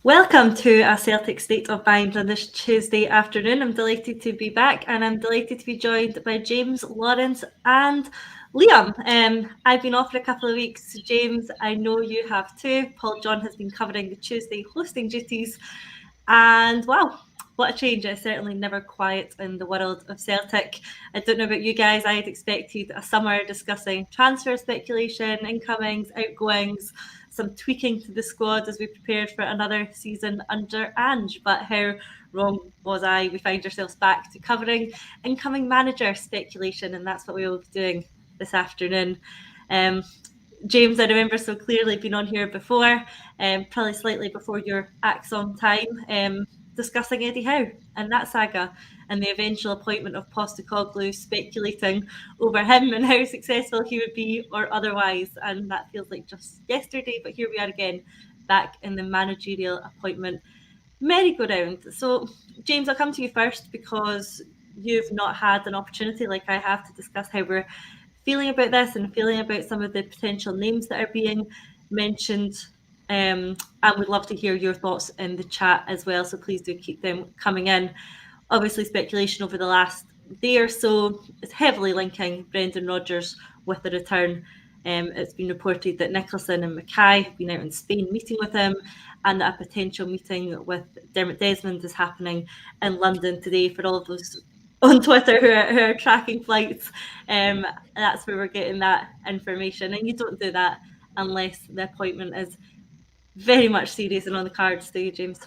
Welcome to a Celtic State of Mind on this Tuesday afternoon. I'm delighted to be back and I'm delighted to be joined by James, Lawrence, and Liam. I've been off for a couple of weeks. James, I know you have too. Paul John has been covering the Tuesday hosting duties. And wow, what a change. It's certainly never quiet in the world of Celtic. I don't know about you guys, I had expected a summer discussing transfer speculation, incomings, outgoings, some tweaking to the squad as we prepared for another season under Ange. But how wrong was I? We find ourselves back to covering incoming manager speculation, and that's what we will be doing this afternoon. Um, James, I remember so clearly being on here before, probably slightly before your Acsom time, discussing Eddie Howe and that saga and the eventual appointment of Postecoglou, speculating over him and how successful he would be or otherwise. And that feels like just yesterday, but here we are again, back in the managerial appointment merry-go-round. So, James, I'll come to you first because you've not had an opportunity like I have to discuss how we're feeling about this and feeling about some of the potential names that are being mentioned. And we'd love to hear your thoughts in the chat as well. So please do keep them coming in. Obviously, speculation over the last day or so is heavily linking Brendan Rodgers with the return. It's been reported that Nicholson and Mackay have been out in Spain meeting with him, and that a potential meeting with Dermot Desmond is happening in London today. For all of those on Twitter who are tracking flights, that's where we're getting that information. And you don't do that unless the appointment is very much serious and on the cards, do you, James?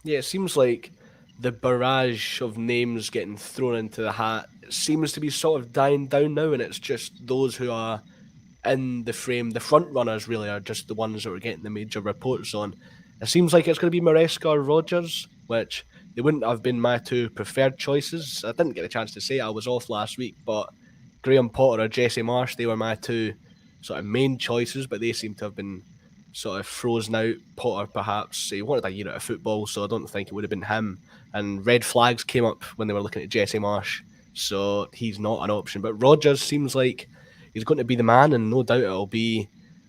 Yeah, it seems like the barrage of names getting thrown into the hat seems to be sort of dying down now, and it's just those who are in the frame. The front runners really are just the ones that are getting the major reports on. It seems like it's going to be Maresca or Rodgers, which they wouldn't have been my two preferred choices. I didn't get a chance to say I was off last week, but Graham Potter or Jesse Marsh, they were my two sort of main choices, but they seem to have been sort of frozen out. Potter, perhaps, he wanted a year out of football, so I don't think it would have been him. And red flags came up when they were looking at Jesse Marsh, so he's not an option. But Rodgers seems like he's going to be the man, and no doubt it'll be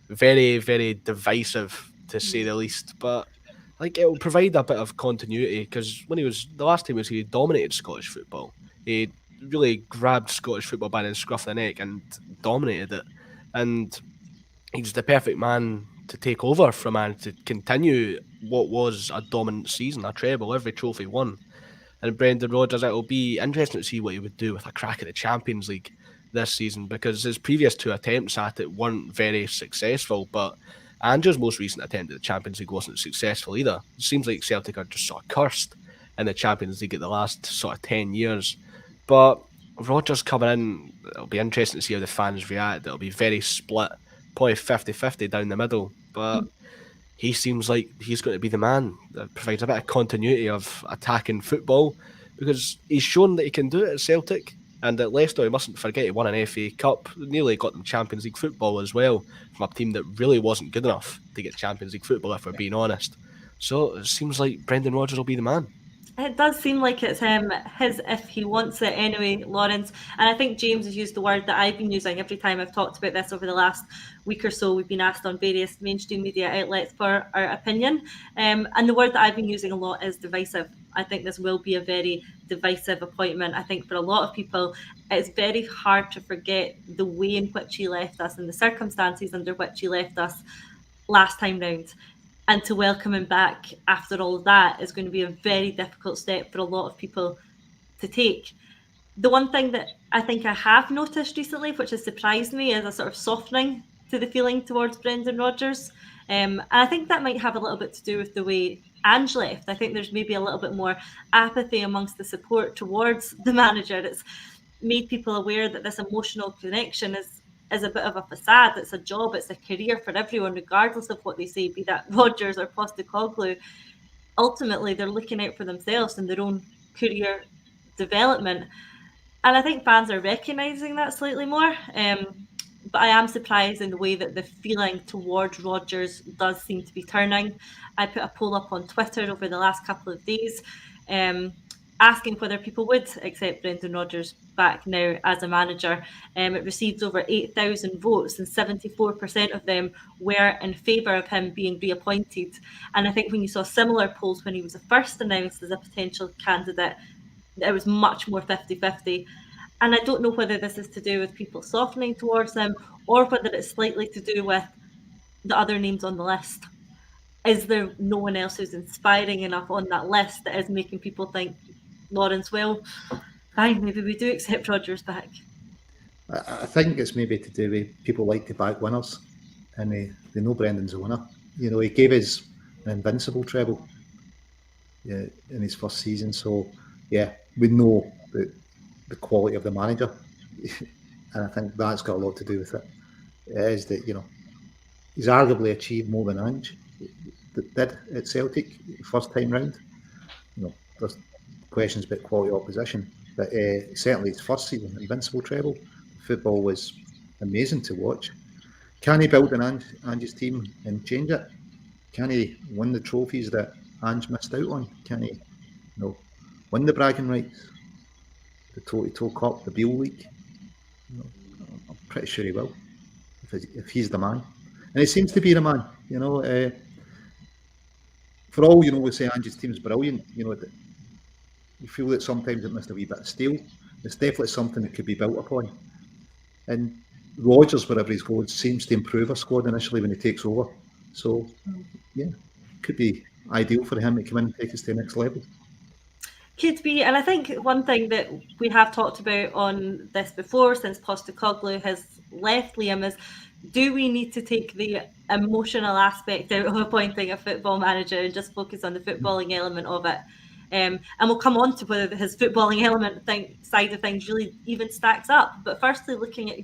very, very divisive to say the least. But like it'll provide a bit of continuity because when he was the last time he was here, he dominated Scottish football. He really grabbed Scottish football by the scruff of the neck and dominated it. And he's the perfect man to take over from and to continue what was a dominant season, a treble, every trophy won. And Brendan Rodgers, it'll be interesting to see what he would do with a crack at the Champions League this season because his previous two attempts at it weren't very successful, but Andrew's most recent attempt at the Champions League wasn't successful either. It seems like Celtic are just sort of cursed in the Champions League at the last sort of 10 years. But Rodgers coming in, it'll be interesting to see how the fans react. It'll be very split, probably 50-50 down the middle. But he seems like he's going to be the man that provides a bit of continuity of attacking football because he's shown that he can do it at Celtic. And at Leicester, he mustn't forget he won an FA Cup, nearly got them Champions League football as well, from a team that really wasn't good enough to get Champions League football, if we're being honest. So it seems like Brendan Rodgers will be the man. It does seem like it's his if he wants it anyway, Lawrence. And I think James has used the word that I've been using every time I've talked about this over the last week or so. We've been asked on various mainstream media outlets for our opinion. And the word that I've been using a lot is divisive. I think this will be a very divisive appointment. I think for a lot of people, it's very hard to forget the way in which he left us and the circumstances under which he left us last time round. And to welcome him back after all of that is going to be a very difficult step for a lot of people to take. The one thing that I think I have noticed recently, which has surprised me, is a sort of softening to the feeling towards Brendan Rodgers. And I think that might have a little bit to do with the way Ange left. I think there's maybe a little bit more apathy amongst the support towards the manager. It's made people aware that this emotional connection is a bit of a facade. It's a job, it's a career for everyone, regardless of what they say, be that Rodgers or Postecoglou. Ultimately, they're looking out for themselves and their own career development. And I think fans are recognising that slightly more. But I am surprised in the way that the feeling towards Rodgers does seem to be turning. I put a poll up on Twitter over the last couple of days asking whether people would accept Brendan Rodgers back now as a manager. It received over 8,000 votes, and 74% of them were in favour of him being reappointed. And I think when you saw similar polls when he was first announced as a potential candidate, it was much more 50-50. And I don't know whether this is to do with people softening towards him or whether it's slightly to do with the other names on the list. Is there no one else who's inspiring enough on that list that is making people think, Lawrence, well, fine, maybe we do accept Rodgers back? I think it's maybe to do with people like to back winners, and they know Brendan's a winner. You know, he gave us an invincible treble in his first season, so yeah, we know the quality of the manager, and I think that's got a lot to do with it. It is that, you know, he's arguably achieved more than Ange did at Celtic first time round. You know, there's questions about quality opposition, but certainly his first season, invincible treble, football was amazing to watch. Can he build an Ange's team and change it? Can he win the trophies that Ange missed out on? Can he, win the bragging rights, the Toe Cup, the Beale League? I'm pretty sure he will, if he's the man. And he seems to be the man. For all we say Ange's team's brilliant. You feel that sometimes it missed a wee bit of steel. It's definitely something that could be built upon. And Rodgers, wherever he's going, seems to improve a squad initially when he takes over. So, yeah, could be ideal for him to come in and take us to the next level. Could be, and I think one thing that we have talked about on this before, since Postecoglou has left, Liam, is do we need to take the emotional aspect out of appointing a football manager and just focus on the footballing element of it? And we'll come on to whether his footballing element side of things really even stacks up. But firstly, looking at,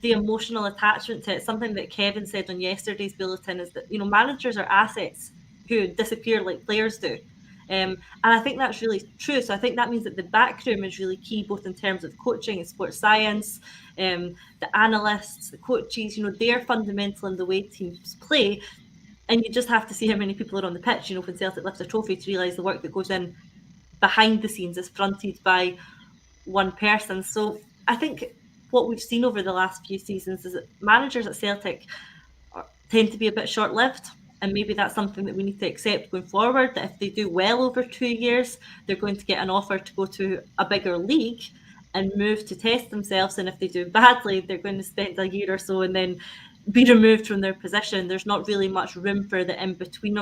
the emotional attachment to it, something that Kevin said on yesterday's bulletin is that, managers are assets who disappear like players do. And I think that's really true. So I think that means that the backroom is really key, both in terms of coaching and sports science, the analysts, the coaches, they're fundamental in the way teams play. And you just have to see how many people are on the pitch, when Celtic lifts a trophy, to realise the work that goes in behind the scenes is fronted by one person. So I think what we've seen over the last few seasons is that managers at Celtic tend to be a bit short-lived. And maybe that's something that we need to accept going forward, that if they do well over 2 years, they're going to get an offer to go to a bigger league and move to test themselves. And if they do badly, they're going to spend a year or so and then be removed from their position. There's not really much room for the in-between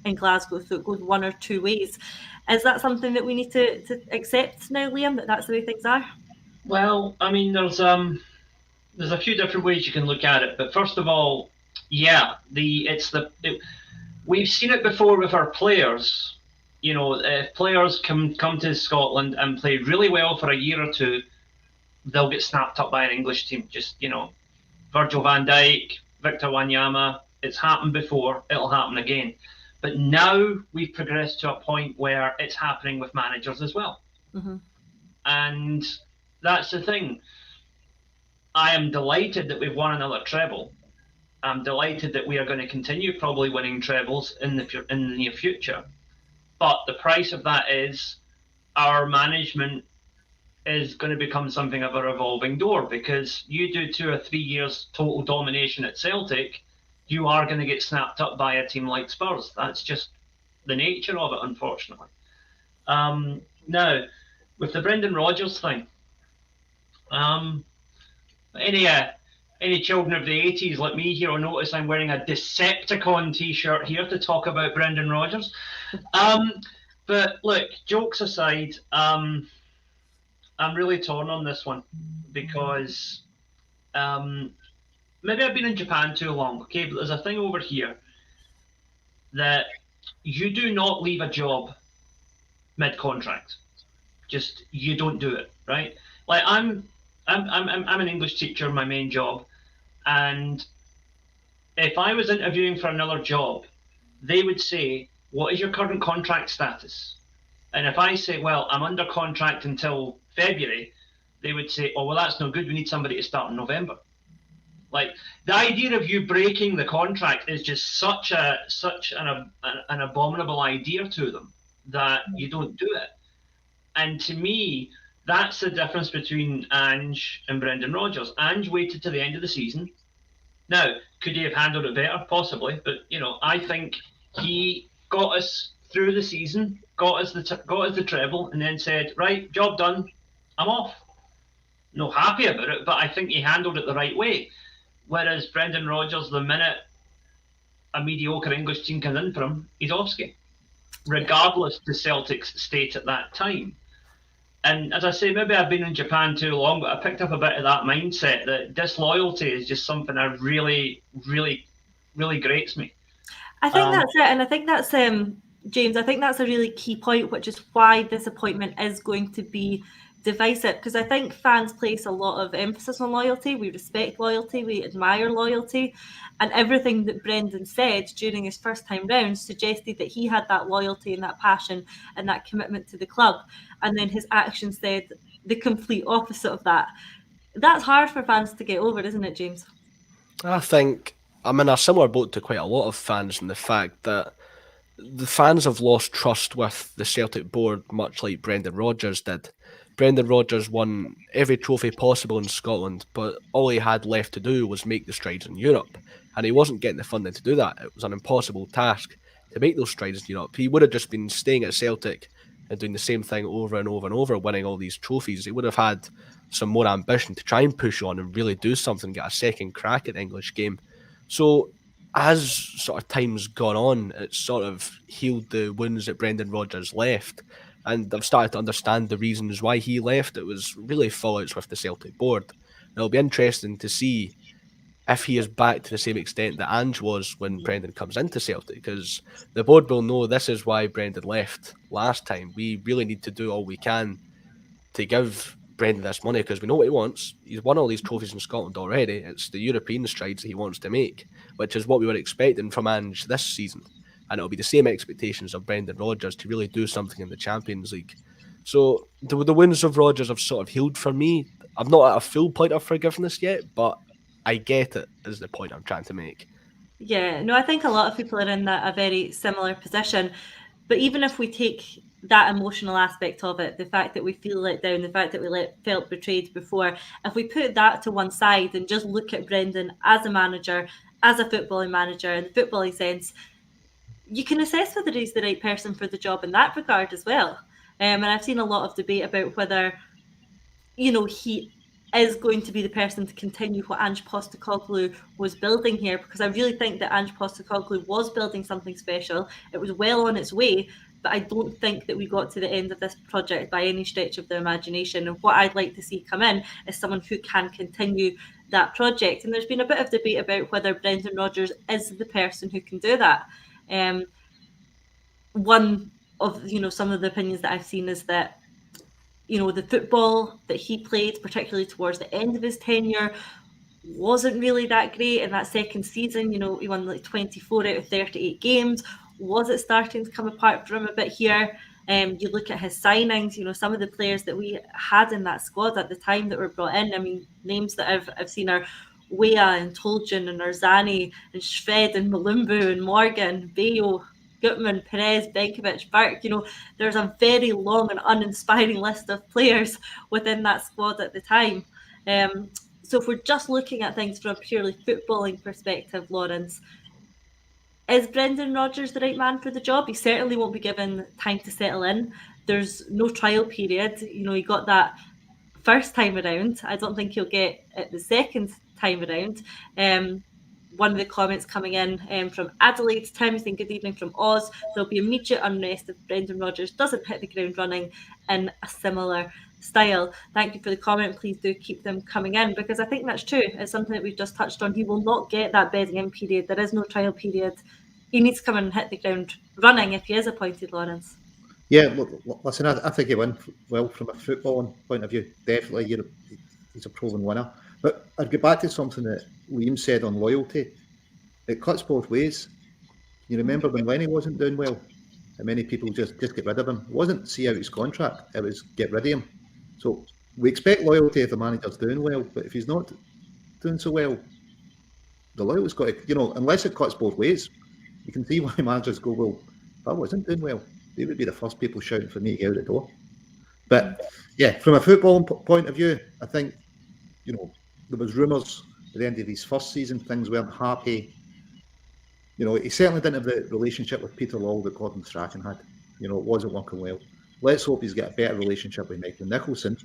in Glasgow, so it goes one or two ways. Is that something that we need to accept now, Liam, that that's the way things are? Well, I mean, there's a few different ways you can look at it, but first of all, yeah, we've seen it before with our players. If players come to Scotland and play really well for a year or two, they'll get snapped up by an English team. Just, Virgil van Dijk, Victor Wanyama, it's happened before, it'll happen again. But now we've progressed to a point where it's happening with managers as well. Mm-hmm. And that's the thing. I am delighted that we've won another treble. I'm delighted that we are going to continue probably winning trebles in the near future. But the price of that is our management is going to become something of a revolving door, because you do 2 or 3 years total domination at Celtic, you are going to get snapped up by a team like Spurs. That's just the nature of it, unfortunately. Now, with the Brendan Rodgers thing, any children of the 80s like me here will notice I'm wearing a Decepticon t-shirt here to talk about Brendan Rodgers. But look, jokes aside, I'm really torn on this one, because maybe I've been in Japan too long, okay? But there's a thing over here that you do not leave a job mid-contract. Just, you don't do it, right? Like, I'm an English teacher, my main job, and if I was interviewing for another job, they would say, what is your current contract status? And if I say, well, I'm under contract until February, they would say, oh, well, that's no good. We need somebody to start in November. Like, the idea of you breaking the contract is just such an abominable idea to them that you don't do it. And to me, That's the difference between Ange and Brendan Rodgers. Ange waited to the end of the season. Now, could he have handled it better? Possibly, but I think he got us through the season, got us the treble, and then said, "Right, job done. I'm off." Not happy about it, but I think he handled it the right way. Whereas Brendan Rodgers, the minute a mediocre English team comes in for him, he's off ski, regardless to Celtic's state at that time. And as I say, maybe I've been in Japan too long, but I picked up a bit of that mindset that disloyalty is just something that really, really, really grates me. I think that's it. And I think that's, James, I think that's a really key point, which is why this appointment is going to be divisive. Because I think fans place a lot of emphasis on loyalty. We respect loyalty. We admire loyalty. And everything that Brendan said during his first time round suggested that he had that loyalty and that passion and that commitment to the club. And then his actions said the complete opposite of that. That's hard for fans to get over, isn't it, James? I think I'm in a similar boat to quite a lot of fans in the fact that the fans have lost trust with the Celtic board, much like Brendan Rodgers did. Brendan Rodgers won every trophy possible in Scotland, but all he had left to do was make the strides in Europe. And he wasn't getting the funding to do that. It was an impossible task to make those strides in Europe. He would have just been staying at Celtic and doing the same thing over and over and over, winning all these trophies. He would have had some more ambition to try and push on and really do something, get a second crack at the English game. So as sort of time's gone on, it's sort of healed the wounds that Brendan Rodgers left. And I've started to understand the reasons why he left. It was really fallouts with the Celtic board. It'll be interesting to see if he is back to the same extent that Ange was when Brendan comes into Celtic, because the board will know this is why Brendan left last time. We really need to do all we can to give Brendan this money because we know what he wants. He's won all these trophies in Scotland already. It's the European strides that he wants to make, which is what we were expecting from Ange this season. And it'll be the same expectations of Brendan Rodgers to really do something in the Champions League. So the wounds of Rodgers have sort of healed for me. I'm not at a full point of forgiveness yet, but I get it, is the point I'm trying to make. Yeah, no, I think a lot of people are in a very similar position. But even if we take that emotional aspect of it, the fact that we feel let down, the fact that we felt betrayed before, if we put that to one side and just look at Brendan as a manager, as a footballing manager, in the footballing sense, you can assess whether he's the right person for the job in that regard as well. And I've seen a lot of debate about whether, he is going to be the person to continue what Ange Postecoglou was building here, because I really think that Ange Postecoglou was building something special. It was well on its way, but I don't think that we got to the end of this project by any stretch of the imagination. And what I'd like to see come in is someone who can continue that project. And there's been a bit of debate about whether Brendan Rodgers is the person who can do that. One of some of the opinions that I've seen is that the football that he played, particularly towards the end of his tenure, wasn't really that great. In that second season, he won like 24 out of 38 games. Was it starting to come apart for him a bit here? You look at his signings, some of the players that we had in that squad at the time that were brought in. I mean, names that I've seen are Weah and Toljan and Arzani and Shved and Malumbu and Morgan, Bayo, Gutman, Perez, Benkovic, Burke. There's a very long and uninspiring list of players within that squad at the time. So if we're just looking at things from a purely footballing perspective, Lawrence, is Brendan Rodgers the right man for the job? He certainly won't be given time to settle in. There's no trial period. He got that first time around. I don't think he'll get it the second time around. One of the comments coming in from Adelaide, Tim saying good evening from Oz. There'll be immediate unrest if Brendan Rodgers doesn't hit the ground running in a similar style. Thank you for the comment. Please do keep them coming in, because I think that's true. It's something that we've just touched on. He will not get that bedding in period. There is no trial period. He needs to come in and hit the ground running if he is appointed, Lawrence. Yeah, listen, I think he went well from a footballing point of view. Definitely, he's a proven winner. But I'd go back to something that Liam said on loyalty. It cuts both ways. You remember when Lenny wasn't doing well, and many people just get rid of him. It wasn't see out his contract, it was get rid of him. So we expect loyalty if the manager's doing well, but if he's not doing so well, the loyalty's got to, unless it cuts both ways, you can see why managers go, well, if I wasn't doing well, they would be the first people shouting for me to get out the door. But yeah, from a football point of view, I think, there was rumours at the end of his first season, things weren't happy. He certainly didn't have the relationship with Peter Lawwell that Gordon Strachan had. It wasn't working well. Let's hope he's got a better relationship with Michael Nicholson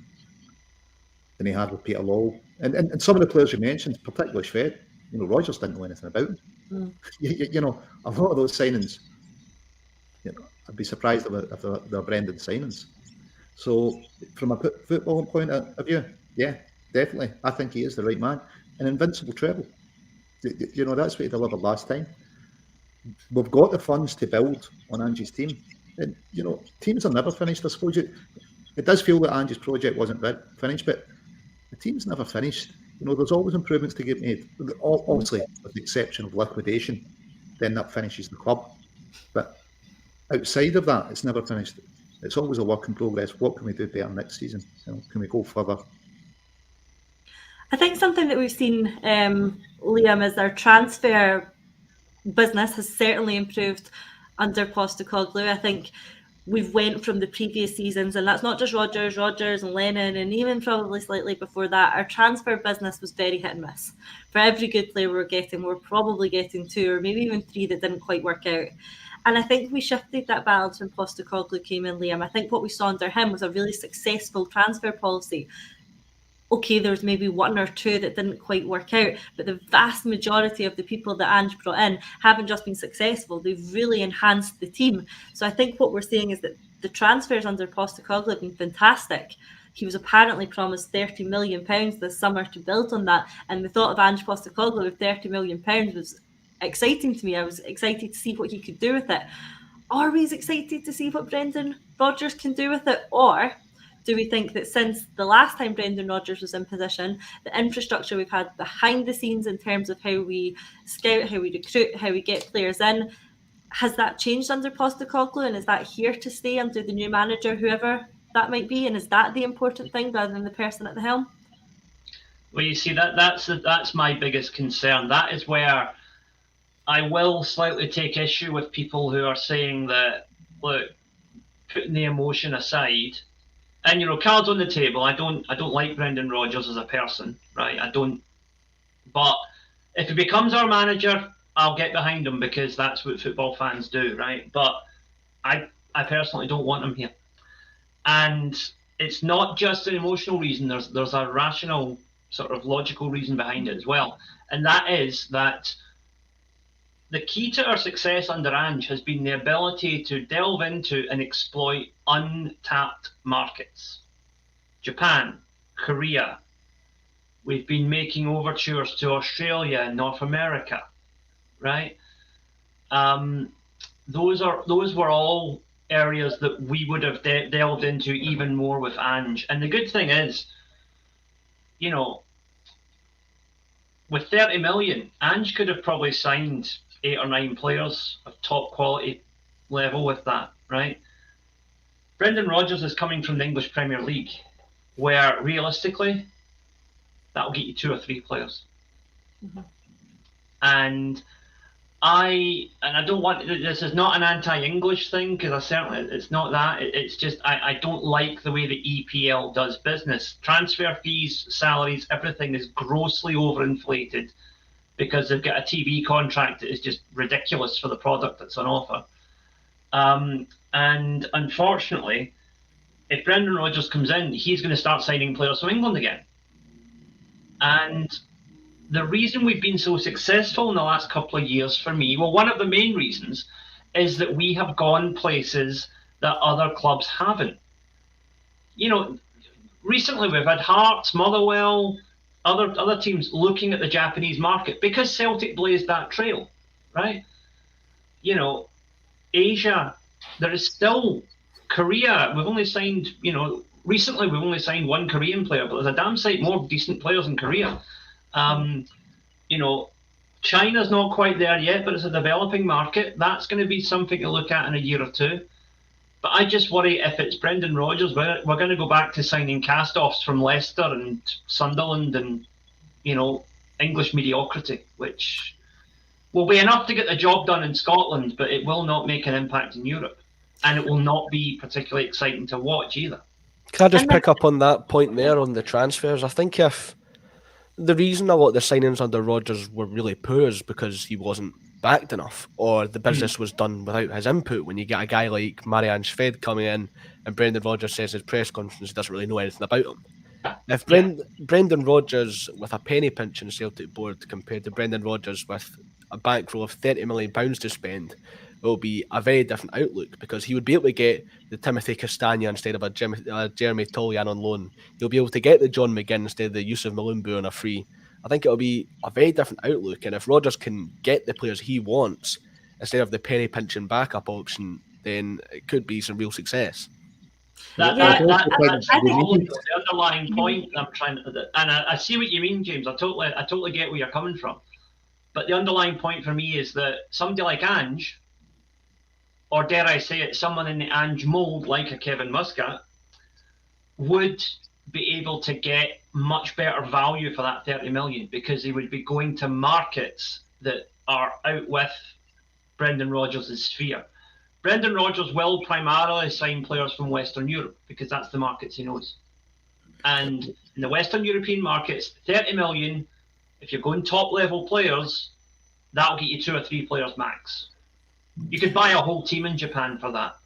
than he had with Peter Lawwell. And some of the players you mentioned, particularly Shved, Rodgers didn't know anything about him. A lot of those signings, I'd be surprised if they're Brendan signings. So from a football point of view, yeah, definitely, I think he is the right man. An invincible treble. That's what he delivered last time. We've got the funds to build on Angie's team. And, teams are never finished. I suppose it does feel that Angie's project wasn't finished, but the team's never finished. There's always improvements to get made. Obviously, with the exception of liquidation, then that finishes the club. But outside of that, it's never finished. It's always a work in progress. What can we do better next season? Can we go further? I think something that we've seen, Liam, is our transfer business has certainly improved under Postecoglou. I think we've went from the previous seasons, and that's not just Rodgers and Lennon, and even probably slightly before that, our transfer business was very hit and miss. For every good player we're probably getting 2 or maybe even 3 that didn't quite work out. And I think we shifted that balance when Postecoglou came in, Liam. I think what we saw under him was a really successful transfer policy. Okay, there's maybe 1 or 2 that didn't quite work out, but the vast majority of the people that Ange brought in haven't just been successful, they've really enhanced the team. So I think what we're seeing is that the transfers under Postecoglou have been fantastic. He was apparently promised £30 million this summer to build on that, and the thought of Ange Postecoglou with £30 million was exciting to me. I was excited to see what he could do with it. Are we as excited to see what Brendan Rodgers can do with it? Or do we think that since the last time Brendan Rodgers was in position, the infrastructure we've had behind the scenes in terms of how we scout, how we recruit, how we get players in, has that changed under Postecoglou, and is that here to stay under the new manager, whoever that might be? And is that the important thing rather than the person at the helm? Well, you see, that's my biggest concern. That is where I will slightly take issue with people who are saying that, look, putting the emotion aside, and cards on the table. I don't like Brendan Rodgers as a person, right? I don't. But if he becomes our manager, I'll get behind him because that's what football fans do, right? But I personally don't want him here, and it's not just an emotional reason. There's a rational, sort of logical reason behind it as well, and that is that the key to our success under Ange has been the ability to delve into and exploit untapped markets. Japan, Korea. We've been making overtures to Australia and North America, right? Those were all areas that we would have delved into even more with Ange. And the good thing is, with 30 million, Ange could have probably signed 8 or 9 players of top quality level with that, right? Brendan Rodgers is coming from the English Premier League, where realistically, that'll get you 2 or 3 players. Mm-hmm. And I don't want, this is not an anti-English thing, because it's not that. It's just I don't like the way the EPL does business. Transfer fees, salaries, everything is grossly overinflated because they've got a TV contract that is just ridiculous for the product that's on offer. And unfortunately, if Brendan Rodgers comes in, he's going to start signing players from England again. And the reason we've been so successful in the last couple of years, for me, well, one of the main reasons is that we have gone places that other clubs haven't. Recently we've had Hearts, Motherwell, other teams looking at the Japanese market because Celtic blazed that trail, right? Asia, there is still Korea. We've only signed, recently we've only signed 1 Korean player, but there's a damn sight more decent players in Korea. China's not quite there yet, but it's a developing market. That's going to be something to look at in a year or 2. But I just worry if it's Brendan Rodgers, we're going to go back to signing cast-offs from Leicester and Sunderland and, English mediocrity, which will be enough to get the job done in Scotland, but it will not make an impact in Europe. And it will not be particularly exciting to watch either. Can I just And then- pick up on that point there on the transfers? I think if the reason a lot of the signings under Rodgers were really poor is because he wasn't backed enough, or the business was done without his input. When you get a guy like Marianne Sved coming in and Brendan Rodgers says his press conference he doesn't really know anything about him. If Brendan Rodgers with a penny pinching Celtic board compared to Brendan Rodgers with a bankroll of £30 million to spend, it will be a very different outlook, because he would be able to get the Timothy Castagna instead of a Jeremy Tolyan on loan. He'll be able to get the John McGinn instead of the Yusuf Malumbu on a free. I think it'll be a very different outlook, and if Rodgers can get the players he wants instead of the penny pinching backup option, then it could be some real success. That's I think- the underlying point I'm trying to, and I see what you mean, James. I totally get where you're coming from. But the underlying point for me is that somebody like Ange, or dare I say it, someone in the Ange mould like a Kevin Muscat, would be able to get much better value for that 30 million, because he would be going to markets that are out with Brendan Rodgers' sphere. Brendan Rodgers will primarily sign players from Western Europe because that's the markets he knows. And in the Western European markets, 30 million, if you're going top level players, that'll get you 2 or 3 players max. You could buy a whole team in Japan for that.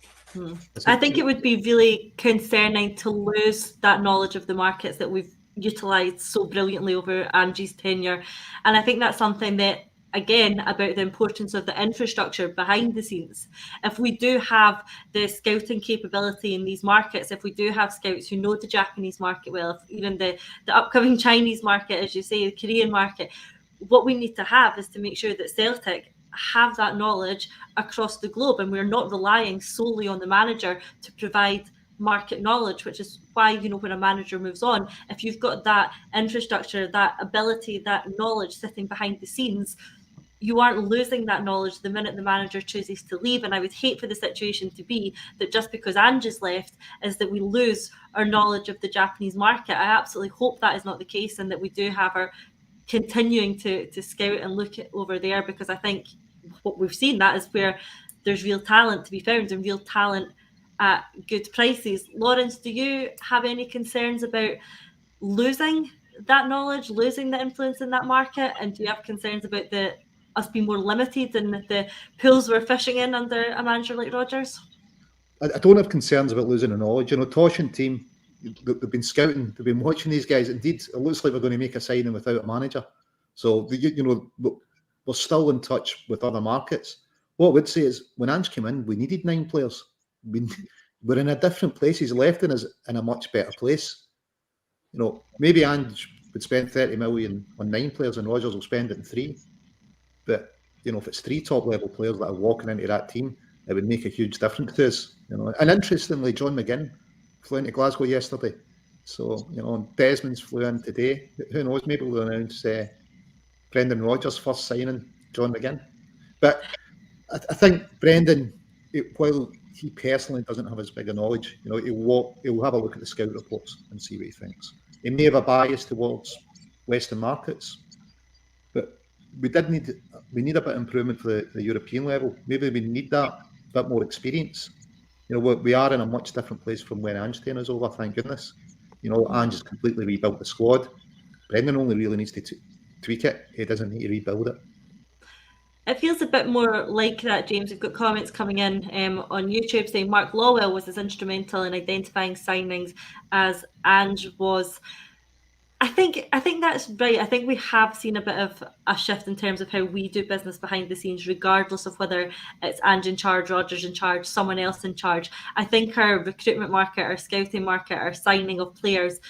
I think it would be really concerning to lose that knowledge of the markets that we've utilised so brilliantly over Angie's tenure. And I think that's something that, again, about the importance of the infrastructure behind the scenes. If we do have the scouting capability in these markets, if we do have scouts who know the Japanese market well, even the upcoming Chinese market, as you say, the Korean market, what we need to have is to make sure that Celtic have that knowledge across the globe, and we're not relying solely on the manager to provide market knowledge, which is why, when a manager moves on, if you've got that infrastructure, that ability, that knowledge sitting behind the scenes, you aren't losing that knowledge the minute the manager chooses to leave. And I would hate for the situation to be that just because Ange's left is that we lose our knowledge of the Japanese market. I absolutely hope that is not the case, and that we do have our continuing to scout and look at over there, because I think what we've seen, that is where there's real talent to be found and real talent at good prices. Lawrence, do you have any concerns about losing that knowledge, losing the influence in that market? And do you have concerns about us being more limited in the pools we're fishing in under a manager like Rodgers? I don't have concerns about losing the knowledge. Tosh and team, they've been scouting, they've been watching these guys. Indeed, it looks like we're going to make a signing without a manager. So, we're still in touch with other markets. What I would say is, when Ange came in, we needed 9 players. We're in a different place. He's left us in a much better place. Maybe Ange would spend 30 million on 9 players and Rodgers will spend it in 3. But, if it's 3 top level players that are walking into that team, it would make a huge difference to us. And interestingly, John McGinn flew into Glasgow yesterday. So, Desmond's flew in today. Who knows, maybe we'll announce Brendan Rodgers' first signing, John McGinn. But I think Brendan, while he personally doesn't have as big a knowledge, he'll have a look at the scout reports and see what he thinks. He may have a bias towards Western markets, but we need a bit of improvement for the European level. Maybe we need that bit more experience. We are in a much different place from when Ange is over, thank goodness. Ange has completely rebuilt the squad. Brendan only really needs to tweak it. He doesn't need to rebuild it. It feels a bit more like that, James. We've got comments coming in on YouTube saying Mark Lawwell was as instrumental in identifying signings as Ange was. I think that's right. I think we have seen a bit of a shift in terms of how we do business behind the scenes, regardless of whether it's Ange in charge, Rodgers in charge, someone else in charge. I think our recruitment market, our scouting market, our signing of players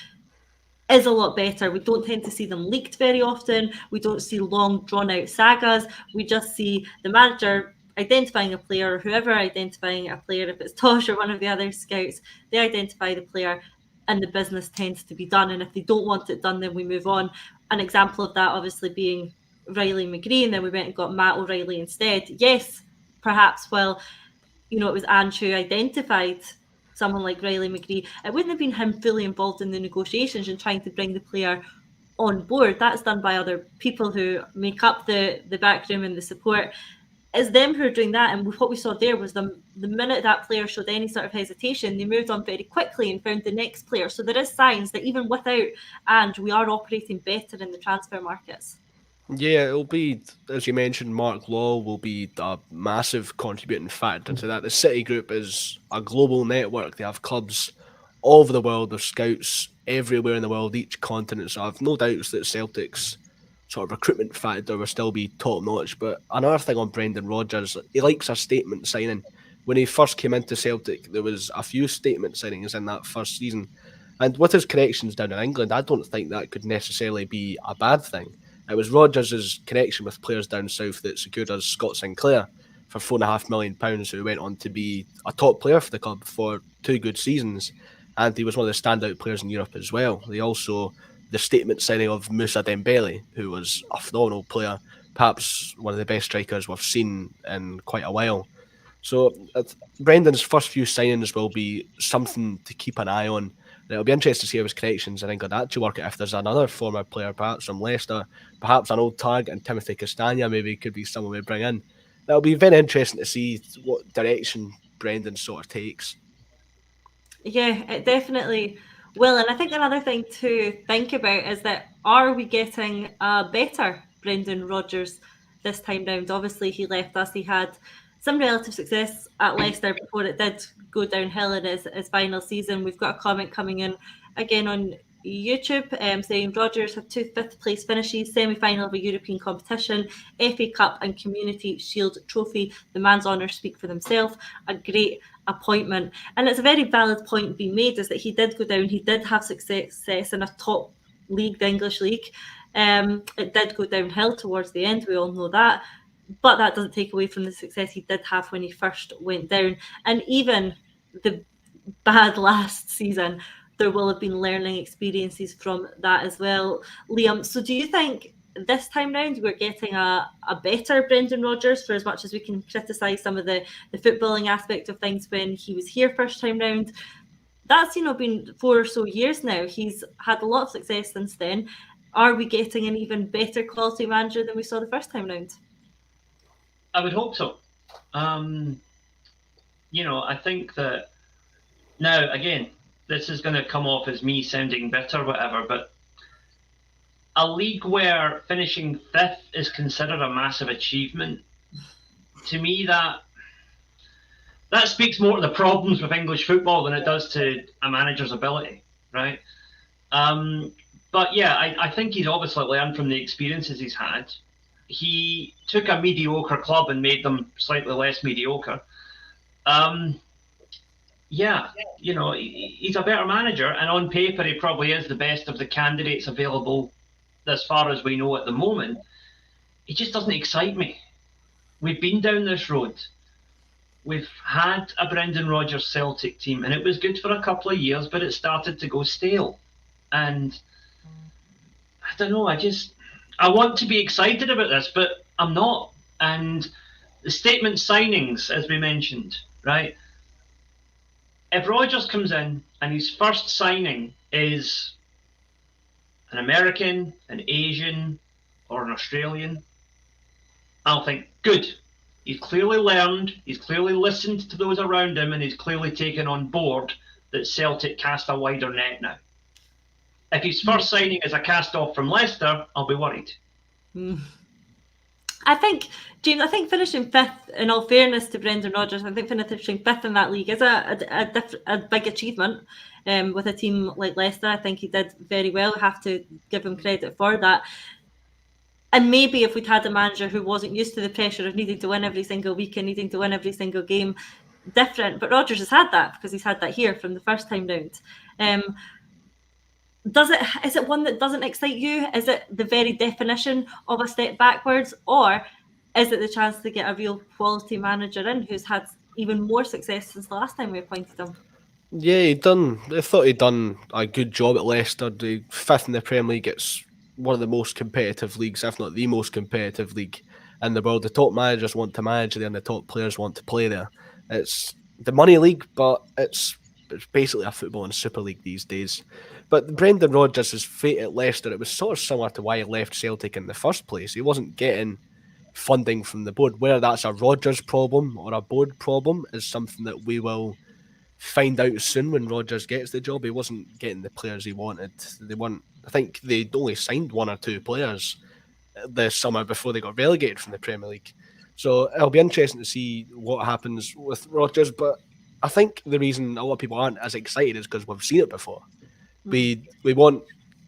is a lot better. We don't tend to see them leaked very often. We don't see long, drawn-out sagas. We just see the manager identifying a player, or whoever identifying a player. If it's Tosh or one of the other scouts, they identify the player, and the business tends to be done. And if they don't want it done, then we move on. An example of that obviously being Riley McGree, and then we went and got Matt O'Reilly instead. Yes, perhaps, it was Ange who identified someone like Riley McGree, it wouldn't have been him fully involved in the negotiations and trying to bring the player on board. That's done by other people who make up the backroom and the support. it's them who are doing that. And what we saw there was the minute that player showed any sort of hesitation, they moved on very quickly and found the next player. So there is signs that even without, and we are operating better in the transfer markets. Yeah, it'll be, as you mentioned, Mark Law will be a massive contributing factor to that. The City Group is a global network. They have clubs all over the world, of scouts everywhere in the world, each continent. So I've no doubts that Celtic's sort of recruitment factor will still be top notch. But another thing on Brendan Rodgers, he likes a statement signing. When he first came into Celtic, there was a few statement signings in that first season. And with his connections down in England, I don't think that could necessarily be a bad thing. It was Rodgers' connection with players down south that secured us Scott Sinclair for £4.5 million, who went on to be a top player for the club for 2 good seasons. And he was one of the standout players in Europe as well. They also, the statement signing of Moussa Dembele, who was a phenomenal player, perhaps one of the best strikers we've seen in quite a while. So Brendan's first few signings will be something to keep an eye on. And it'll be interesting to see how his connections in England actually work out. If there's another former player, perhaps from Leicester, perhaps an old target, and Timothy Castagna maybe could be someone we bring in. That'll be very interesting to see what direction Brendan sort of takes. Yeah, it definitely will. And I think another thing to think about is that, are we getting a better Brendan Rodgers this time round? Obviously, he left us. He had some relative success at Leicester before it did go downhill in his final season. We've got a comment coming in again on YouTube saying Rodgers had 2 fifth-place finishes, semi-final of a European competition, FA Cup and Community Shield trophy. The man's honours speak for themselves. A great appointment. And it's a very valid point being made, is that he did go down. He did have success in a top league, the English league. It did go downhill towards the end. We all know that. But that doesn't take away from the success he did have when he first went down. And even the bad last season, there will have been learning experiences from that as well. Liam, so do you think this time round we're getting a better Brendan Rodgers, for as much as we can criticise some of the footballing aspect of things when he was here first time round? That's, been 4 or so years now. He's had a lot of success since then. Are we getting an even better quality manager than we saw the first time round? I would hope so. I think that now, again, this is going to come off as me sounding bitter, whatever, but a league where finishing 5th is considered a massive achievement, to me, that speaks more to the problems with English football than it does to a manager's ability, right? But yeah, I think he's obviously learned from the experiences he's had. He took a mediocre club and made them slightly less mediocre. He's a better manager, and on paper he probably is the best of the candidates available as far as we know at the moment. He just doesn't excite me. We've been down this road. We've had a Brendan Rodgers Celtic team, and it was good for a couple of years, but it started to go stale. And I don't know, I want to be excited about this, but I'm not. And the statement signings, as we mentioned, right? If Rodgers comes in and his first signing is an American, an Asian, or an Australian, I'll think, good. He's clearly learned, he's clearly listened to those around him, and he's clearly taken on board that Celtic cast a wider net now. If his first signing is a cast-off from Leicester, I'll be worried. I think, James, finishing 5th, in all fairness to Brendan Rodgers, I think finishing 5th in that league is a big achievement. With a team like Leicester, I think he did very well. I have to give him credit for that. And maybe if we'd had a manager who wasn't used to the pressure of needing to win every single week and needing to win every single game, different. But Rodgers has had that, because he's had that here from the first time round. Is it one that doesn't excite you? Is it the very definition of a step backwards, or is it the chance to get a real quality manager in who's had even more success since the last time we appointed him? Yeah, I thought he'd done a good job at Leicester. The 5th in the Premier League, it's one of the most competitive leagues, if not the most competitive league in the world. The top managers want to manage there, and the top players want to play there. It's the money league, but it's basically a football and Super League these days. But Brendan Rodgers' fate at Leicester, it was sort of similar to why he left Celtic in the first place. He wasn't getting funding from the board. Whether that's a Rodgers problem or a board problem is something that we will find out soon when Rodgers gets the job. He wasn't getting the players he wanted. They weren't. I think they'd only signed 1 or 2 players this summer before they got relegated from the Premier League. So it'll be interesting to see what happens with Rodgers. But I think the reason a lot of people aren't as excited is because we've seen it before. We want,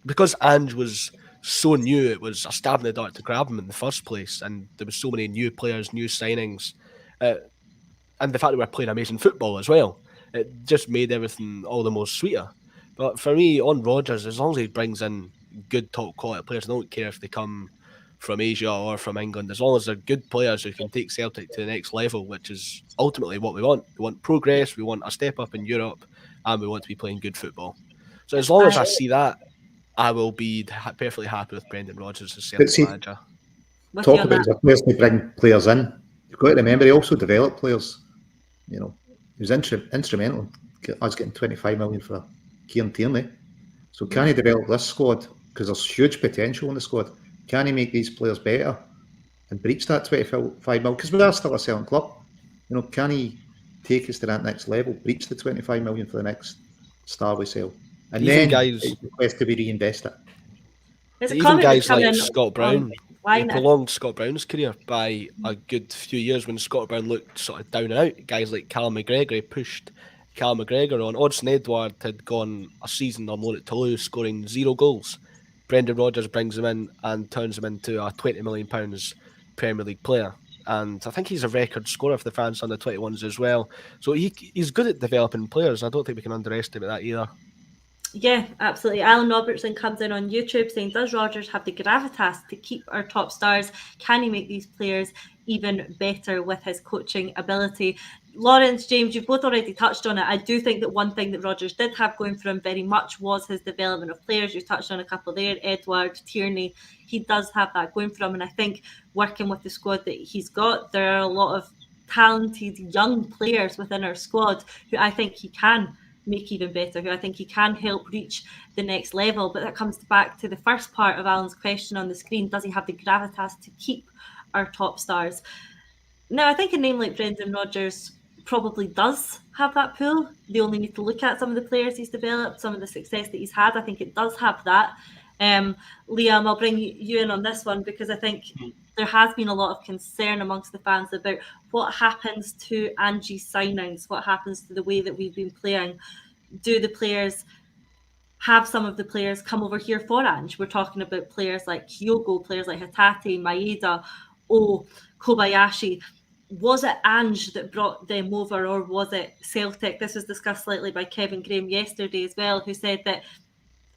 because Ange was so new, it was a stab in the dark to grab him in the first place, and there was so many new players, new signings, and the fact that we're playing amazing football as well, it just made everything all the more sweeter. But for me, on Rodgers, as long as he brings in good top quality players, I don't care if they come from Asia or from England, as long as they're good players who can take Celtic to the next level, which is ultimately what we want. We want progress, we want a step up in Europe, and we want to be playing good football. So as long as I see that, I will be perfectly happy with Brendan Rodgers as Celtic manager. Talk about his players to bring players in. You've got to remember he also developed players. You know, he was instrumental in us getting 25 million for Kieran Tierney. So can he develop this squad? Because there's huge potential in the squad. Can he make these players better and breach that 25 million? Because we are still a selling club. You know, can he take us to that next level, breach the 25 million for the next star we sell? And even then, guys, request to be reinvested. Even guys like Scott Brown, he prolonged Scott Brown's career by a good few years when Scott Brown looked sort of down and out. Guys like Callum McGregor, he pushed Callum McGregor on. Odsonne Edouard had gone a season on loan at Toulouse, scoring 0 goals. Brendan Rodgers brings him in and turns him into a £20 million Premier League player. And I think he's a record scorer for the France under 21s as well. So he's good at developing players. I don't think we can underestimate that either. Yeah, absolutely. Alan Robertson comes in on YouTube saying, does Rodgers have the gravitas to keep our top stars? Can he make these players even better with his coaching ability? Lawrence, James, you've both already touched on it. I do think that one thing that Rodgers did have going for him very much was his development of players. You touched on a couple there, Edouard, Tierney. He does have that going for him. And I think working with the squad that he's got, there are a lot of talented young players within our squad who I think he can make even better, who I think he can help reach the next level. But that comes back to the first part of Alan's question on the screen. Does he have the gravitas to keep our top stars? Now, I think a name like Brendan Rodgers probably does have that pool. They only need to look at some of the players he's developed, some of the success that he's had. I think it does have that. Liam, I'll bring you in on this one because I think there has been a lot of concern amongst the fans about what happens to Ange's signings, what happens to the way that we've been playing. Do the players have some of the players come over here for Ange? We're talking about players like Kyogo, players like Hatate, Maeda, Kobayashi. Was it Ange that brought them over or was it Celtic? This was discussed slightly by Kevin Graham yesterday as well, who said that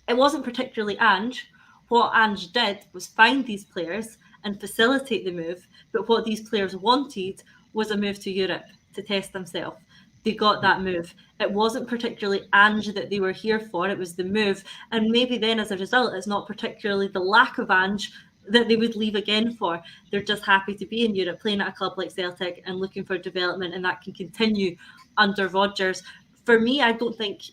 it wasn't particularly Ange. What Ange did was find these players and facilitate the move, but what these players wanted was a move to Europe to test themselves. They got that move. It wasn't particularly Ange that they were here for, it was the move. And maybe then as a result, it's not particularly the lack of Ange that they would leave again for. They're just happy to be in Europe, playing at a club like Celtic and looking for development, and that can continue under Rodgers. For me, I don't think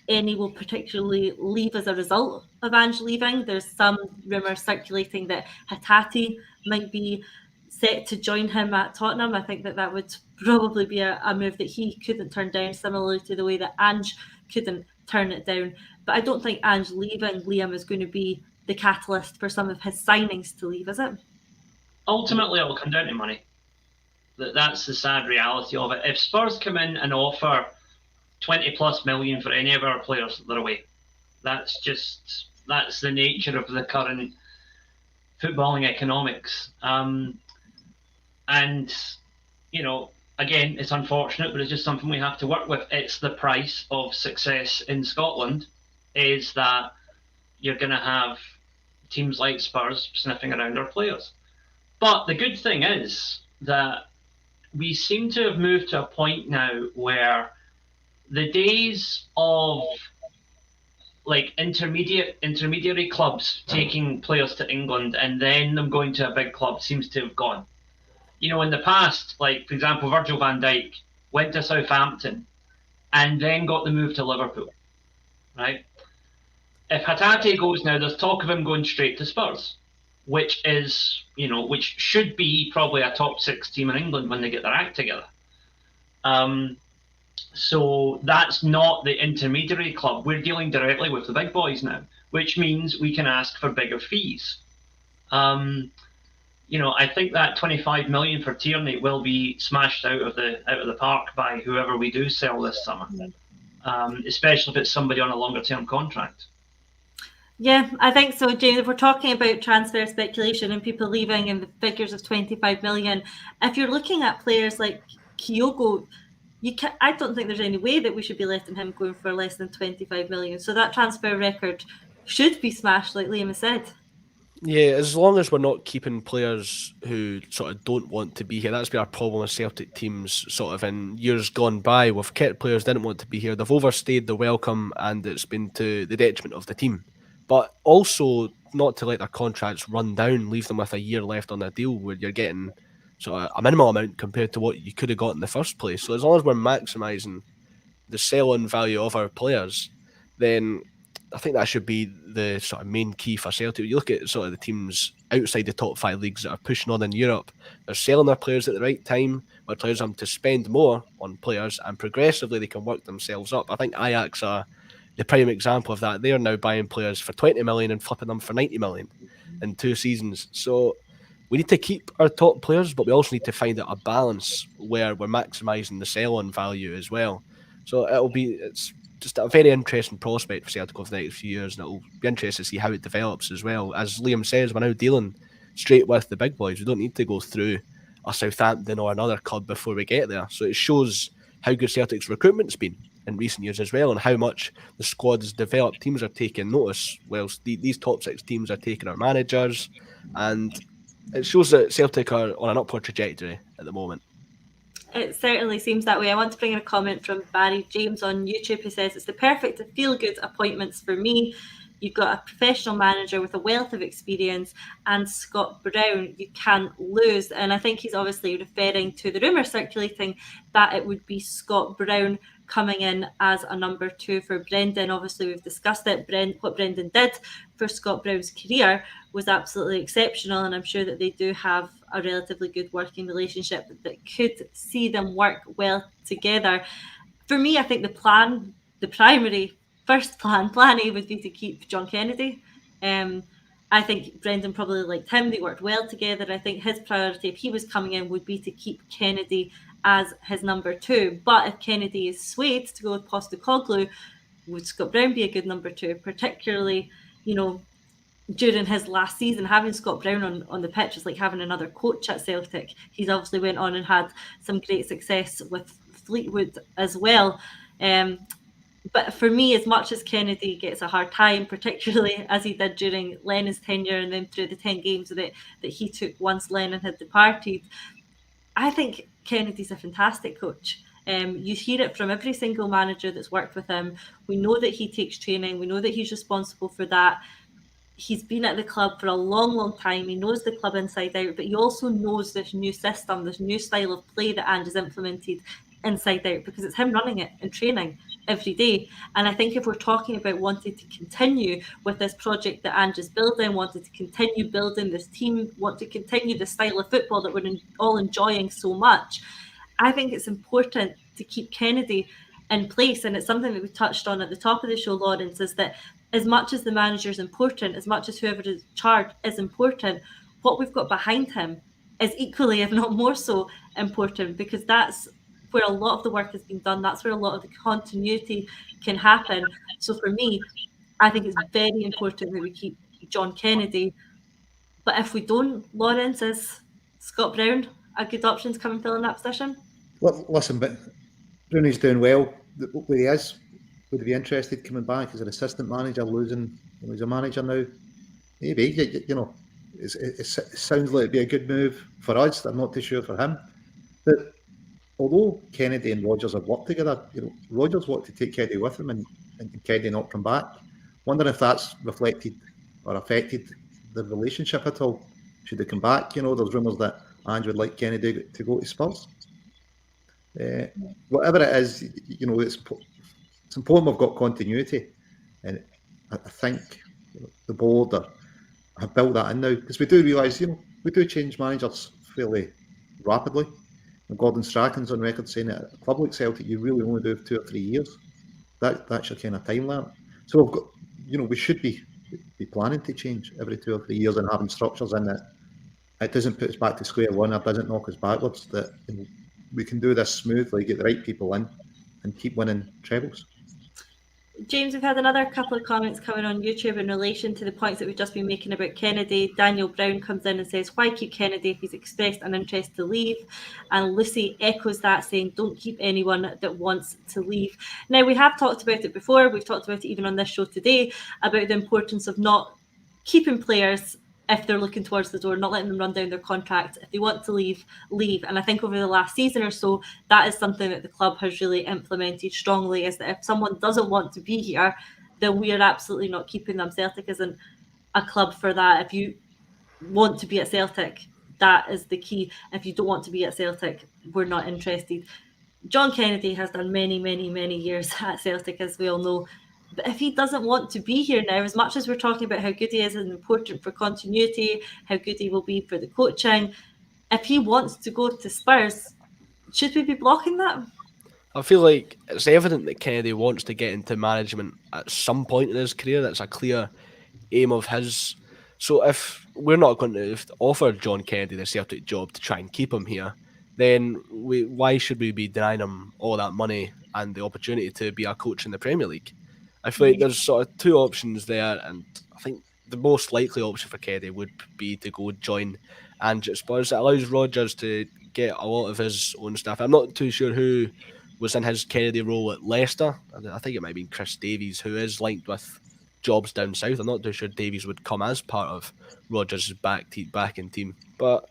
any will particularly leave as a result of Ange leaving. There's some rumours circulating that Hatate might be set to join him at Tottenham. I think that would probably be a move that he couldn't turn down, similarly to the way that Ange couldn't turn it down. But I don't think Ange leaving, Liam, is going to be the catalyst for some of his signings to leave, is it? Ultimately, it'll come down to money. That's the sad reality of it. If Spurs come in and offer 20+ million for any of our players, they're away. That's the nature of the current footballing economics. And, you know, again, it's unfortunate, but it's just something we have to work with. It's the price of success in Scotland, is that you're going to have teams like Spurs sniffing around our players. But the good thing is that we seem to have moved to a point now where the days of like intermediary clubs taking players to England and then them going to a big club seems to have gone. You know, in the past, like, for example, Virgil van Dijk went to Southampton and then got the move to Liverpool, right? If Hatate goes now, there's talk of him going straight to Spurs. which is, which should be probably a top 6 team in England when they get their act together. So that's not the intermediary club. We're dealing directly with the big boys now, which means we can ask for bigger fees. I think that 25 million for Tierney will be smashed out of the park by whoever we do sell this summer, especially if it's somebody on a longer term contract. Yeah, I think so, James. If we're talking about transfer speculation and people leaving in the figures of 25 million, if you're looking at players like Kyogo, I don't think there's any way that we should be letting him go for less than 25 million. So that transfer record should be smashed, like Liam has said. Yeah, as long as we're not keeping players who sort of don't want to be here. That's been our problem with Celtic teams sort of in years gone by. We've kept players who didn't want to be here. They've overstayed the welcome and it's been to the detriment of the team. But also not to let their contracts run down, leave them with a year left on their deal where you're getting sort of a minimal amount compared to what you could have got in the first place. So as long as we're maximising the sell-on value of our players, then I think that should be the sort of main key for Celtic. You look at sort of the teams outside the top 5 leagues that are pushing on in Europe, they're selling their players at the right time, which allows them to spend more on players, and progressively they can work themselves up. I think Ajax are the prime example of that. They're now buying players for 20 million and flipping them for 90 million in 2 seasons. So we need to keep our top players, but we also need to find out a balance where we're maximising the sell-on value as well. So it's just a very interesting prospect for Celtic over the next few years, and it'll be interesting to see how it develops as well. As Liam says, we're now dealing straight with the big boys. We don't need to go through a Southampton or another club before we get there. So it shows how good Celtic's recruitment's been in recent years as well, and how much the squad has developed. Teams are taking notice, whilst these top 6 teams are taking our managers, and it shows that Celtic are on an upward trajectory at the moment. It certainly seems that way. I want to bring in a comment from Barry James on YouTube who says, it's the perfect feel-good appointments for me. You've got a professional manager with a wealth of experience, and Scott Brown, you can't lose. And I think he's obviously referring to the rumour circulating that it would be Scott Brown coming in as a number 2 for Brendan. Obviously, we've discussed it. What Brendan did for Scott Brown's career was absolutely exceptional, and I'm sure that they do have a relatively good working relationship that could see them work well together. For me, I think the primary first plan A would be to keep John Kennedy. I think Brendan probably liked him. They worked well together. I think his priority, if he was coming in, would be to keep Kennedy as his number 2. But if Kennedy is swayed to go with Postecoglou, would Scott Brown be a good number 2? Particularly, during his last season, having Scott Brown on the pitch is like having another coach at Celtic. He's obviously went on and had some great success with Fleetwood as well. But for me, as much as Kennedy gets a hard time, particularly as he did during Lennon's tenure and then through the 10 games that he took once Lennon had departed, I think Kennedy's a fantastic coach. You hear it from every single manager that's worked with him. We know that he takes training. We know that he's responsible for that. He's been at the club for a long, long time. He knows the club inside out, but he also knows this new system, this new style of play that Ange has implemented inside out, because it's him running it and training every day. And I think if we're talking about wanting to continue with this project that Ange is building, wanting to continue building this team, want to continue the style of football that we're all enjoying so much, I think it's important to keep Kennedy in place. And it's something that we touched on at the top of the show, Lawrence, is that as much as the manager is important, as much as whoever is in charge is important, what we've got behind him is equally, if not more so, important, because that's where a lot of the work has been done. That's where a lot of the continuity can happen. So for me, I think it's very important that we keep John Kennedy. But if we don't, Lawrence, is Scott Brown a good option to come and fill in that position? Well, listen, but Brownie's doing well where he is. Would he be interested coming back as an assistant manager, losing he's a manager now? Maybe, it sounds like it'd be a good move for us. I'm not too sure for him. But although Kennedy and Rodgers have worked together, Rodgers wanted to take Kennedy with him and Kennedy not come back. Wondering if that's reflected or affected the relationship at all. Should they come back? There's rumours that Ange would like Kennedy to go to Spurs. Whatever it is, it's important we've got continuity, and I think the board have built that in now, because we do realise, we do change managers fairly rapidly. And Gordon Strachan's on record saying that at a club like Celtic, you really only do 2 or 3 years. That's your kind of time limit. So we've got, we should be planning to change every 2 or 3 years and having structures in that it doesn't put us back to square one or doesn't knock us backwards, that we can do this smoothly, get the right people in and keep winning trebles. James, we've had another couple of comments coming on YouTube in relation to the points that we've just been making about Kennedy. Daniel Brown comes in and says, why keep Kennedy if he's expressed an interest to leave? And Lucy echoes that, saying, don't keep anyone that wants to leave. Now, we have talked about it before. We've talked about it even on this show today, about the importance of not keeping players if they're looking towards the door, not letting them run down their contract. If they want to leave, leave. And I think over the last season or so, that is something that the club has really implemented strongly, is that if someone doesn't want to be here, then we are absolutely not keeping them. Celtic isn't a club for that. If you want to be at Celtic, that is the key. If you don't want to be at Celtic, we're not interested. John Kennedy has done many, many, many years at Celtic, as we all know. But if he doesn't want to be here now, as much as we're talking about how good he is and important for continuity, how good he will be for the coaching, if he wants to go to Spurs, should we be blocking that? I feel like it's evident that Kennedy wants to get into management at some point in his career. That's a clear aim of his. So if we're not going to offer John Kennedy the Celtic job to try and keep him here, then why should we be denying him all that money and the opportunity to be a coach in the Premier League? I feel like there's sort of two options there, and I think the most likely option for Kennedy would be to go join Ange at Spurs. It allows Rodgers to get a lot of his own stuff. I'm not too sure who was in his Kennedy role at Leicester. I think it might have been Chris Davies, who is linked with jobs down south. I'm not too sure Davies would come as part of Rodgers' backing team. But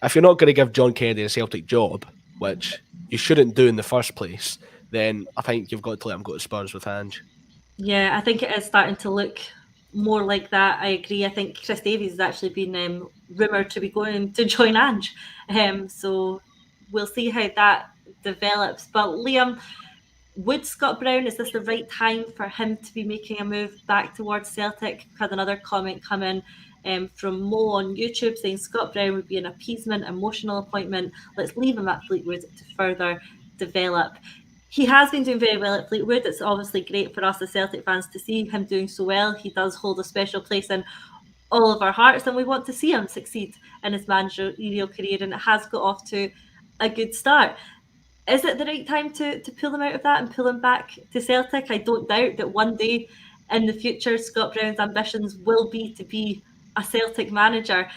if you're not going to give John Kennedy a Celtic job, which you shouldn't do in the first place, then I think you've got to let him go to Spurs with Ange. Yeah, I think it is starting to look more like that. I agree. I think Chris Davies has actually been rumoured to be going to join Ange. So we'll see how that develops. But Liam, would Scott Brown, is this the right time for him to be making a move back towards Celtic? We've had another comment come in from Mo on YouTube saying Scott Brown would be an appeasement, emotional appointment. Let's leave him at Fleetwood to further develop. He has been doing very well at Fleetwood. It's obviously great for us as Celtic fans to see him doing so well. He does hold a special place in all of our hearts, and we want to see him succeed in his managerial career, and it has got off to a good start. Is it the right time to pull him out of that and pull him back to Celtic? I don't doubt that one day in the future, Scott Brown's ambitions will be to be a Celtic manager.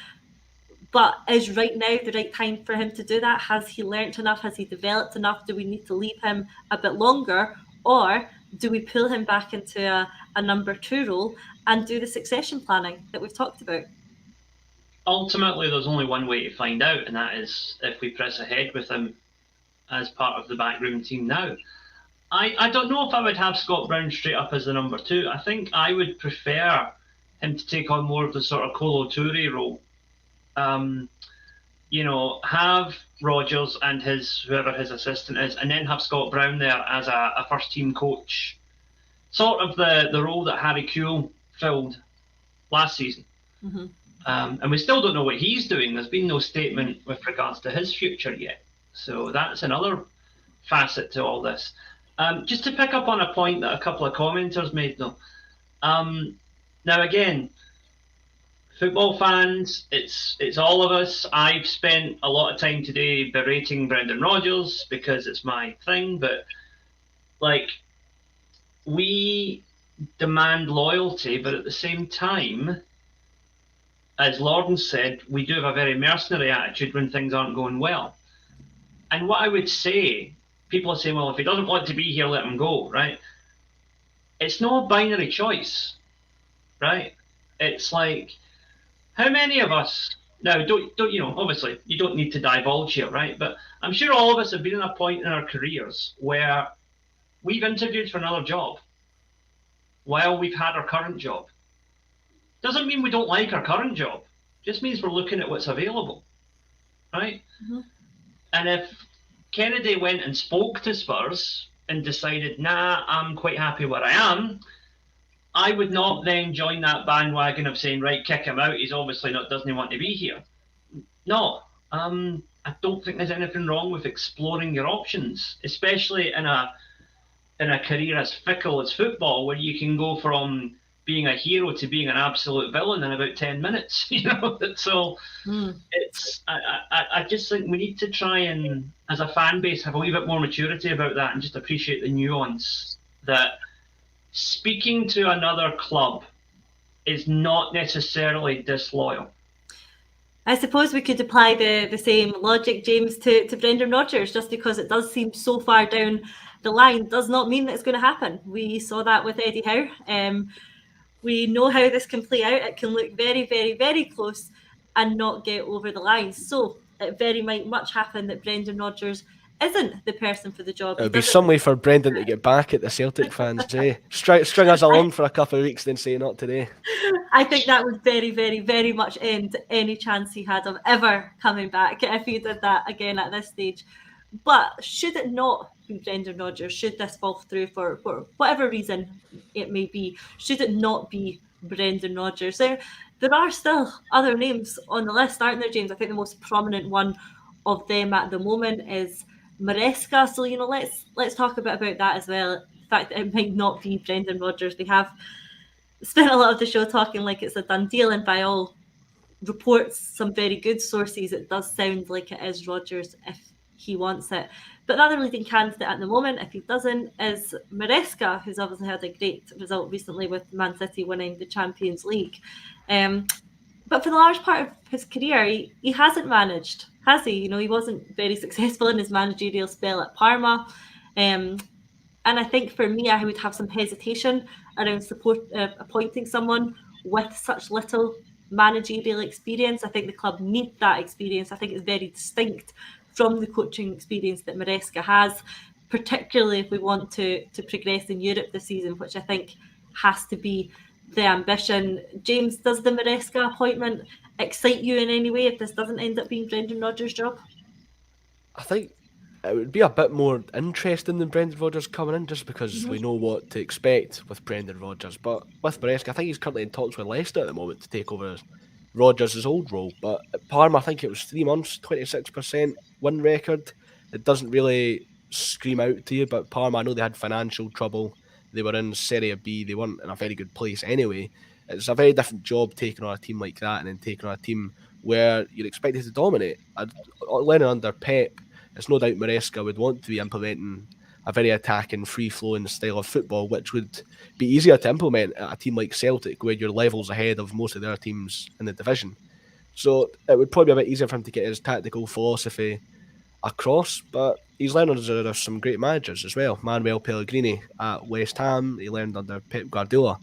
But is right now the right time for him to do that? Has he learnt enough? Has he developed enough? Do we need to leave him a bit longer? Or do we pull him back into a number 2 role and do the succession planning that we've talked about? Ultimately, there's only one way to find out, and that is if we press ahead with him as part of the Backroom team now. I don't know if I would have Scott Brown straight up as the number 2. I think I would prefer him to take on more of the sort of Kolo Toure role. Have Rodgers and whoever his assistant is, and then have Scott Brown there as a first team coach. Sort of the role that Harry Kewell filled last season. Mm-hmm. And we still don't know what he's doing. There's been no statement with regards to his future yet. So that's another facet to all this. Just to pick up on a point that a couple of commenters made though. Now again, football fans, it's all of us. I've spent a lot of time today berating Brendan Rodgers because it's my thing, but we demand loyalty, but at the same time, as Lawrence said, we do have a very mercenary attitude when things aren't going well. And what I would say, people are saying, well, if he doesn't want to be here, let him go, right? It's not a binary choice, right? It's like, how many of us, now, don't obviously, you don't need to divulge here, right? But I'm sure all of us have been in a point in our careers where we've interviewed for another job while we've had our current job. Doesn't mean we don't like our current job. Just means we're looking at what's available, right? Mm-hmm. And if Kennedy went and spoke to Spurs and decided, nah, I'm quite happy where I am, I would not then join that bandwagon of saying, right, kick him out. He's obviously doesn't want to be here. No, I don't think there's anything wrong with exploring your options, especially in a career as fickle as football, where you can go from being a hero to being an absolute villain in about 10 minutes. So it's I just think we need to try and, as a fan base, have a wee bit more maturity about that and just appreciate the nuance that speaking to another club is not necessarily disloyal. I suppose we could apply the same logic, James, to Brendan Rodgers. Just because it does seem so far down the line does not mean that it's going to happen. We saw that with Eddie Howe. We know how this can play out. It can look very, very, very close and not get over the line. So it very might much happen that Brendan Rodgers isn't the person for the job. It would be some way for Brendan to get back at the Celtic fans, eh? String us along for a couple of weeks, then say not today. I think that would very, very, very much end any chance he had of ever coming back if he did that again at this stage. But should it not be Brendan Rodgers, should this fall through for whatever reason it may be, should it not be Brendan Rodgers, there are still other names on the list, aren't there, James? I think the most prominent one of them at the moment is Maresca. So, let's talk a bit about that as well. The fact that it might not be Brendan Rodgers. They have spent a lot of the show talking like it's a done deal, and by all reports, some very good sources, it does sound like it is Rodgers if he wants it. But the other leading candidate at the moment, if he doesn't, is Maresca, who's obviously had a great result recently with Man City winning the Champions League. But for the large part of his career, he hasn't managed, has he? He wasn't very successful in his managerial spell at Parma. And I think for me, I would have some hesitation around appointing someone with such little managerial experience. I think the club need that experience. I think it's very distinct from the coaching experience that Maresca has, particularly if we want to progress in Europe this season, which I think has to be the ambition. James, does the Maresca appointment excite you in any way if this doesn't end up being Brendan Rodgers' job? I think it would be a bit more interesting than Brendan Rodgers coming in, just because we know what to expect with Brendan Rodgers. But with Maresca, I think he's currently in talks with Leicester at the moment to take over Rodgers' old role. But at Parma, I think it was 3 months, 26% win record. It doesn't really scream out to you, but Parma, I know they had financial trouble. They were in Serie B. They weren't in a very good place anyway. It's a very different job taking on a team like that and then taking on a team where you're expected to dominate. Learning under Pep, it's no doubt Maresca would want to be implementing a very attacking, free-flowing style of football, which would be easier to implement at a team like Celtic, where you're levels ahead of most of their teams in the division. So it would probably be a bit easier for him to get his tactical philosophy across, but he's learned under some great managers as well. Manuel Pellegrini at West Ham, he learned under Pep Guardiola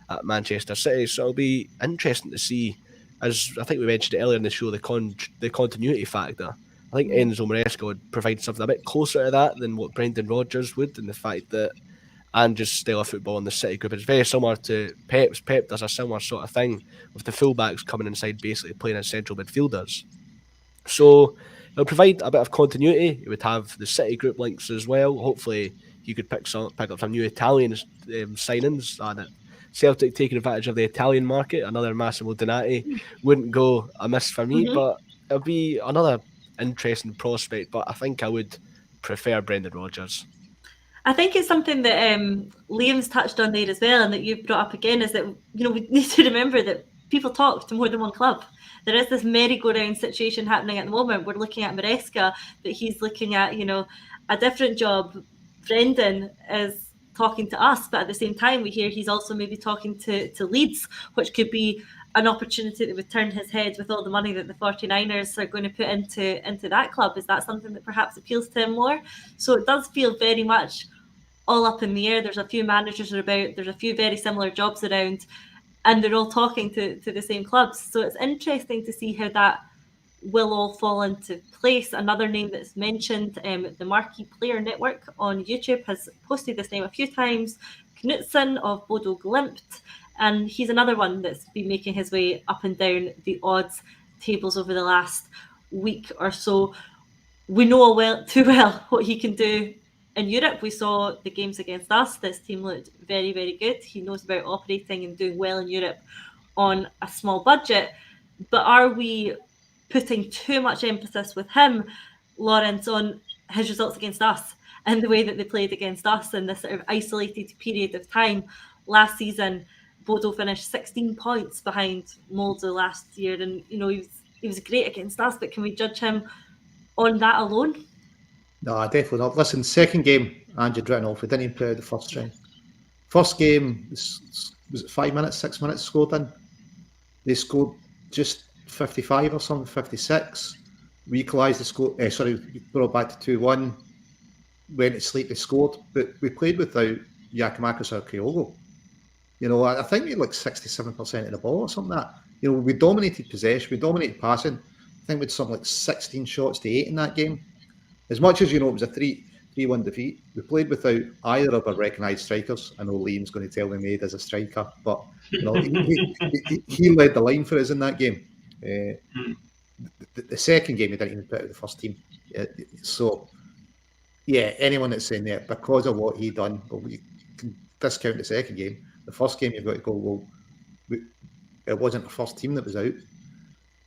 at Manchester City, so it'll be interesting to see, as I think we mentioned earlier in the show, the continuity factor. I think Enzo Maresca would provide something a bit closer to that than what Brendan Rodgers would, in the fact that Andrew's style of football in the City group is very similar to Pep's. Pep does a similar sort of thing with the fullbacks coming inside, basically playing as central midfielders. So it'll provide a bit of continuity. It would have the City group links as well. Hopefully you could pick up some new Italian signings. Celtic taking advantage of the Italian market, another Massimo Donati wouldn't go amiss for me, but it'll be another interesting prospect. But I think I would prefer Brendan Rodgers. I think it's something that Liam's touched on there as well, and that you've brought up again, is that we need to remember that people talk to more than one club. There is this merry-go-round situation happening at the moment. We're looking at Maresca, but he's looking at a different job. Brendan is talking to us, but at the same time we hear he's also maybe talking to Leeds, which could be an opportunity that would turn his head with all the money that the 49ers are going to put into that club. Is that something that perhaps appeals to him more? So it does feel very much all up in the air. There's a few managers about, there's a few very similar jobs around, and they're all talking to the same clubs. So it's interesting to see how that will all fall into place. Another name that's mentioned, the Marquee Player Network on YouTube has posted this name a few times, Knutson of Bodo Glimt, and he's another one that's been making his way up and down the odds tables over the last week or so. We know too well what he can do in Europe. We saw the games against us. This team looked very, very good. He knows about operating and doing well in Europe on a small budget. But are we putting too much emphasis with him, Lawrence, on his results against us and the way that they played against us in this sort of isolated period of time? Last season, Bodo finished 16 points behind Molde last year, and you know he was great against us. But can we judge him on that alone? No, definitely not. Listen, second game, Andrew Drittenhoff, we didn't even play out the first string. First game, was it 5 minutes, 6 minutes scored in? They scored just 55 or something, 56. We equalised the score, we brought back to 2-1, went to sleep, they scored, but we played without Giacomakis or Kyogo. You know, I think we had like 67% of the ball or something like that. You know, we dominated possession, we dominated passing. I think we had something like 16 shots to 8 in that game. As much as, you know, it was a 3-1 defeat, we played without either of our recognised strikers. I know Liam's going to tell me Maid as a striker, but you know, he led the line for us in that game. The second game, he didn't even put out the first team. So, yeah, anyone that's saying that because of what he done, well, we can discount the second game. The first game, you've got to go, well, it wasn't the first team that was out.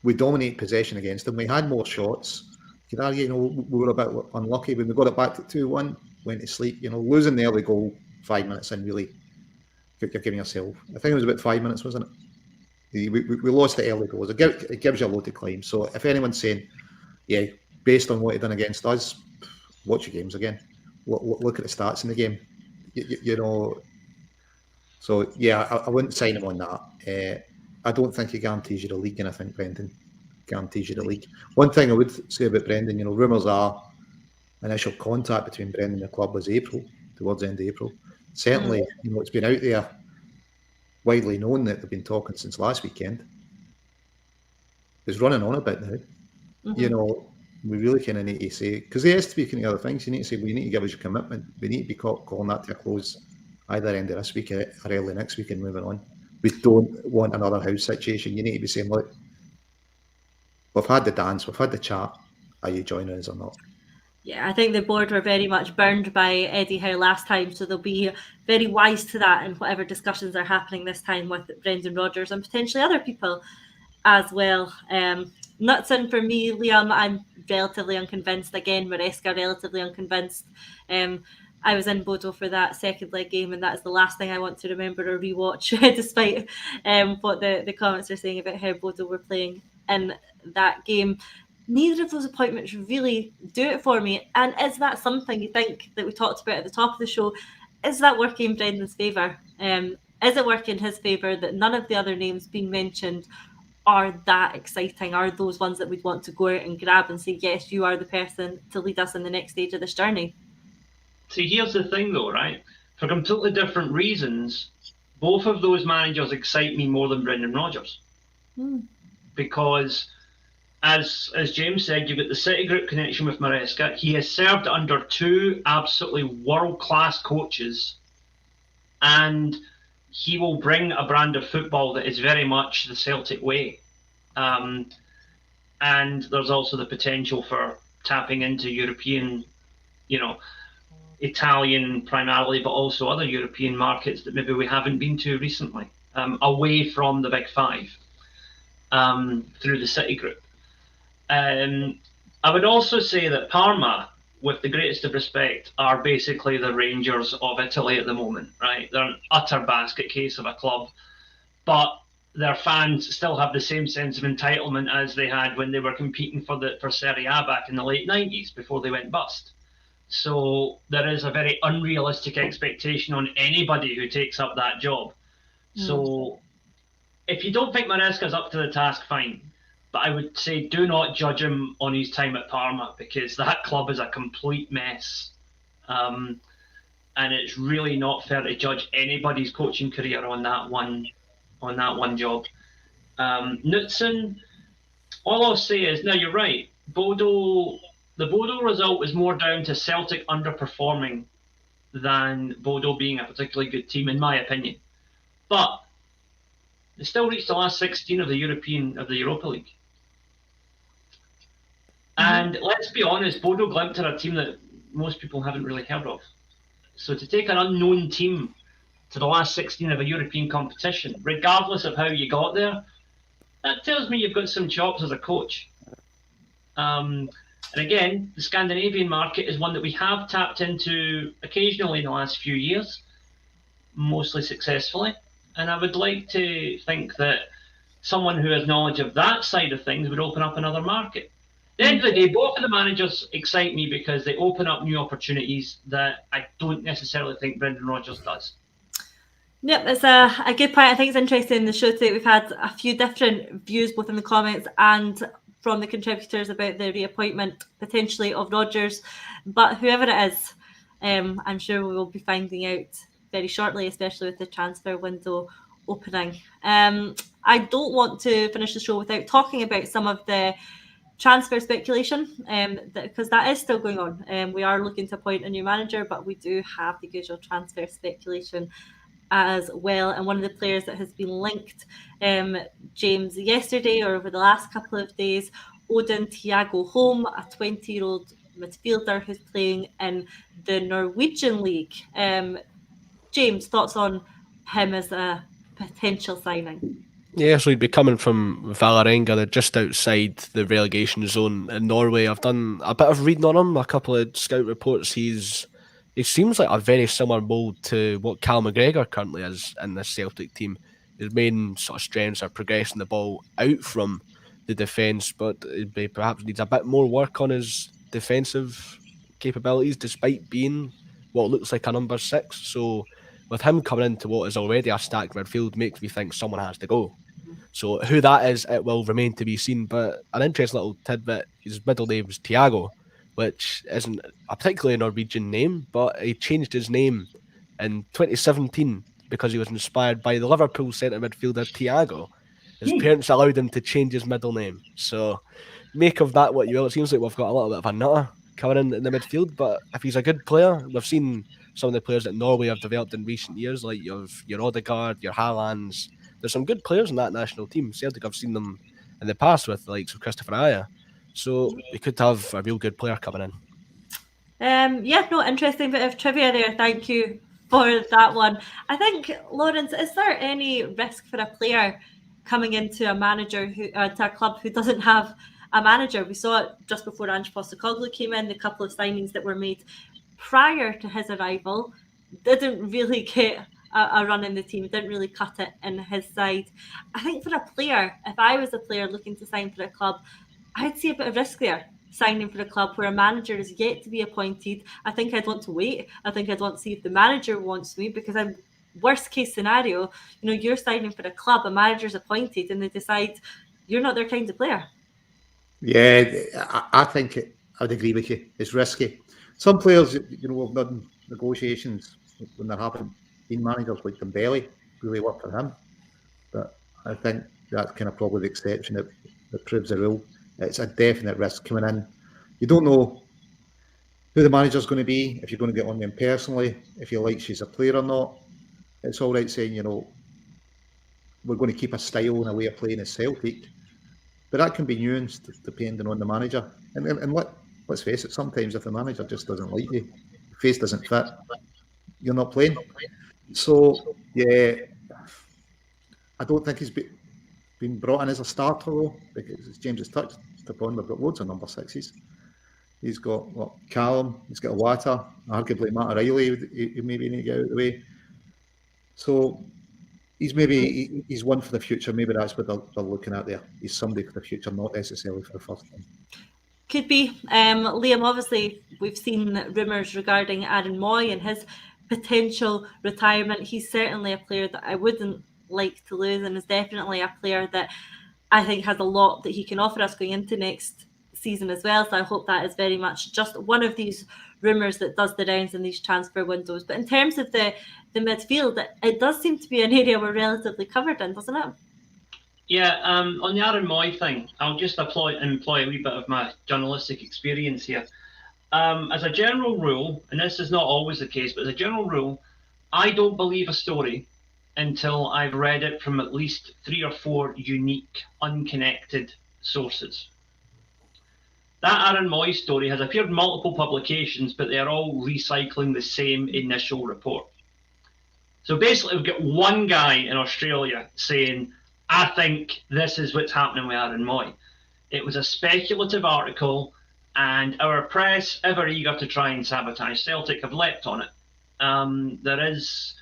We dominated possession against them. We had more shots. You could argue, you know, we were a bit unlucky when we got it back to 2-1, went to sleep. You know, losing the early goal 5 minutes in, really, you're giving yourself. I think it was about 5 minutes, wasn't it? We lost the early goals. It gives you a load of claim. So if anyone's saying, yeah, based on what he done against us, watch your games again. Look at the stats in the game. You know. So yeah, I wouldn't sign him on that. I don't think he guarantees you the league, and I think Brendan guarantees you the league. One thing I would say about Brendan, you know, rumours are initial contact between Brendan and the club was April, towards the end of April. Certainly, you know, it's been out there, widely known that they've been talking since last weekend. It's running on a bit now. You know, we really kind of need to say, because there has to be kind of other things. You need to say, well, you need to give us your commitment. We need to be calling that to a close either end of this week or early next week and moving on. We don't want another house situation. You need to be saying, look, we've had the dance, we've had the chat. Are you joining us or not? Yeah, I think the board were very much burned by Eddie Howe last time, so they'll be very wise to that in whatever discussions are happening this time with Brendan Rodgers and potentially other people as well. Knutson for me, Liam, I'm relatively unconvinced. Again, Maresca, relatively unconvinced. I was in Bodo for that second leg game, and that's the last thing I want to remember or rewatch, despite what the comments are saying about how Bodo were playing in that game. Neither of those appointments really do it for me. And is that something you think that we talked about at the top of the show? Is that working in Brendan's favour? Is it working in his favour that none of the other names being mentioned are that exciting? Are those ones that we'd want to go out and grab and say, yes, you are the person to lead us in the next stage of this journey? See, here's the thing though, right? For completely different reasons, both of those managers excite me more than Brendan Rodgers. Because as James said, you've got the City Group connection with Maresca. He has served under two absolutely world-class coaches, and he will bring a brand of football that is very much the Celtic way. And there's also the potential for tapping into European, you know, Italian primarily, but also other European markets that maybe we haven't been to recently, away from the Big Five, through the City Group. I would also say that Parma, with the greatest of respect, are basically the Rangers of Italy at the moment, right? They're an utter basket case of a club, but their fans still have the same sense of entitlement as they had when they were competing for Serie A back in the late 90s before they went bust. So there is a very unrealistic expectation on anybody who takes up that job. So if you don't think Maresca's up to the task, fine. But I would say do not judge him on his time at Parma, because that club is a complete mess. And it's really not fair to judge anybody's coaching career on that one job. Knutson, all I'll say is, no, you're right. The Bodo result was more down to Celtic underperforming than Bodo being a particularly good team, in my opinion. But they still reached the last 16 of the Europa League. And let's be honest, Bodo Glimt are a team that most people haven't really heard of. So to take an unknown team to the last 16 of a European competition, regardless of how you got there, that tells me you've got some chops as a coach. And again, the Scandinavian market is one that we have tapped into occasionally in the last few years, mostly successfully. And I would like to think that someone who has knowledge of that side of things would open up another market. At the end of the day, both of the managers excite me because they open up new opportunities that I don't necessarily think Brendan Rodgers does. Yep, it's a good point. I think it's interesting in the show today. We've had a few different views, both in the comments and from the contributors, about the reappointment potentially of Rodgers. But whoever it is, I'm sure we will be finding out very shortly, especially with the transfer window opening. I don't want to finish the show without talking about some of the transfer speculation, because that is still going on. We are looking to appoint a new manager, but we do have the usual transfer speculation as well. And one of the players that has been linked, James, yesterday or over the last couple of days, Odin Thiago Holm, a 20-year-old midfielder who's playing in the Norwegian League. James, thoughts on him as a potential signing? Yeah, so he'd be coming from Vålerenga. They're just outside the relegation zone in Norway. I've done a bit of reading on him, a couple of scout reports. He seems like a very similar mould to what Cal McGregor currently is in the Celtic team. His main sort of strengths are progressing the ball out from the defence, but he perhaps needs a bit more work on his defensive capabilities, despite being what looks like a number 6. So with him coming into what is already a stacked midfield makes me think someone has to go. So who that is, it will remain to be seen. But an interesting little tidbit, his middle name is Thiago, which isn't a particularly Norwegian name, but he changed his name in 2017 because he was inspired by the Liverpool centre midfielder Thiago. His parents allowed him to change his middle name. So make of that what you will. It seems like we've got a little bit of a nutter coming in the midfield, but if he's a good player, we've seen some of the players that Norway have developed in recent years, like your Odegaard, your Haalands. There's some good players in that national team. Celtic, I've seen them in the past with the likes of Christopher Aya. So we could have a real good player coming in. Interesting bit of trivia there. Thank you for that one. I think, Lawrence, is there any risk for a player coming into a manager to a club who doesn't have a manager? We saw it just before Ange Postecoglou came in. The couple of signings that were made prior to his arrival didn't really get a run in the team, didn't really cut it in his side. I think for a player, if I was a player looking to sign for a club, I'd see a bit of risk there, signing for a club where a manager is yet to be appointed. I think I'd want to wait. I think I'd want to see if the manager wants me, because I'm worst case scenario, you're signing for a club, a manager's appointed, and they decide you're not their kind of player. Yeah, I think I'd agree with you. It's risky. Some players, have done negotiations when there haven't been managers, like Dembele, really work for him. But I think that's kind of probably the exception that proves the rule. It's a definite risk coming in. You don't know who the manager's going to be, if you're going to get on them personally, if he likes you as a player or not. It's all right saying, we're going to keep a style and a way of playing as Celtic, but that can be nuanced depending on the manager. And let's face it, sometimes if the manager just doesn't like you, the face doesn't fit, you're not playing. So, yeah, I don't think he's been brought in as a starter, though, because as James has touched upon, we've got loads of number 6s. He's got Callum, he's got Iwata, arguably Matt O'Reilly, he maybe need to get out of the way. So he's one for the future. Maybe that's what they're looking at there. He's somebody for the future, not necessarily for the first time. Could be. Liam, obviously, we've seen rumours regarding Aaron Moy and his potential retirement. He's certainly a player that I wouldn't like to lose, and is definitely a player that I think has a lot that he can offer us going into next season as well. So I hope that is very much just one of these rumours that does the rounds in these transfer windows. But in terms of the midfield, it does seem to be an area we're relatively covered in, doesn't it? Yeah, on the Aaron Moy thing, I'll just employ a wee bit of my journalistic experience here. As a general rule, and this is not always the case, but as a general rule, I don't believe a story until I've read it from at least 3 or 4 unique, unconnected sources. That Aaron Moy story has appeared in multiple publications, but they're all recycling the same initial report. So basically, we've got one guy in Australia saying, I think this is what's happening with Aaron Moy. It was a speculative article, and our press, ever eager to try and sabotage Celtic, have leapt on it. There is,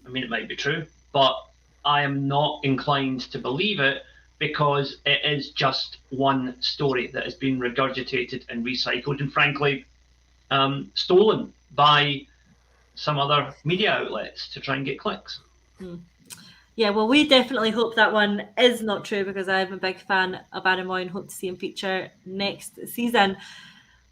I mean, it might be true, but I am not inclined to believe it, because it is just one story that has been regurgitated and recycled and frankly stolen by some other media outlets to try and get clicks. Yeah, well, we definitely hope that one is not true, because I'm a big fan of Aaron Moy and hope to see him feature next season.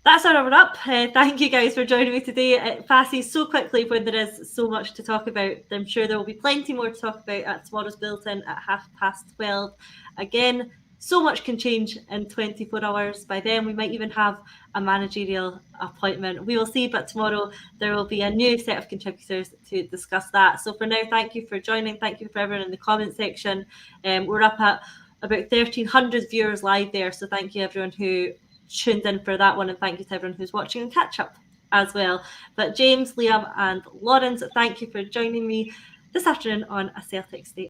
That's our hour up. Thank you guys for joining me today. It passes so quickly when there is so much to talk about. I'm sure there will be plenty more to talk about at tomorrow's bulletin at 12:30. Again, so much can change in 24 hours. By then, we might even have a managerial appointment. We will see, but tomorrow there will be a new set of contributors to discuss that. So for now, thank you for joining. Thank you for everyone in the comment section. We're up at about 1,300 viewers live there. So thank you everyone who tuned in for that one, and thank you to everyone who's watching and catch up as well. But James, Liam and Lawrence, thank you for joining me this afternoon on A Celtic State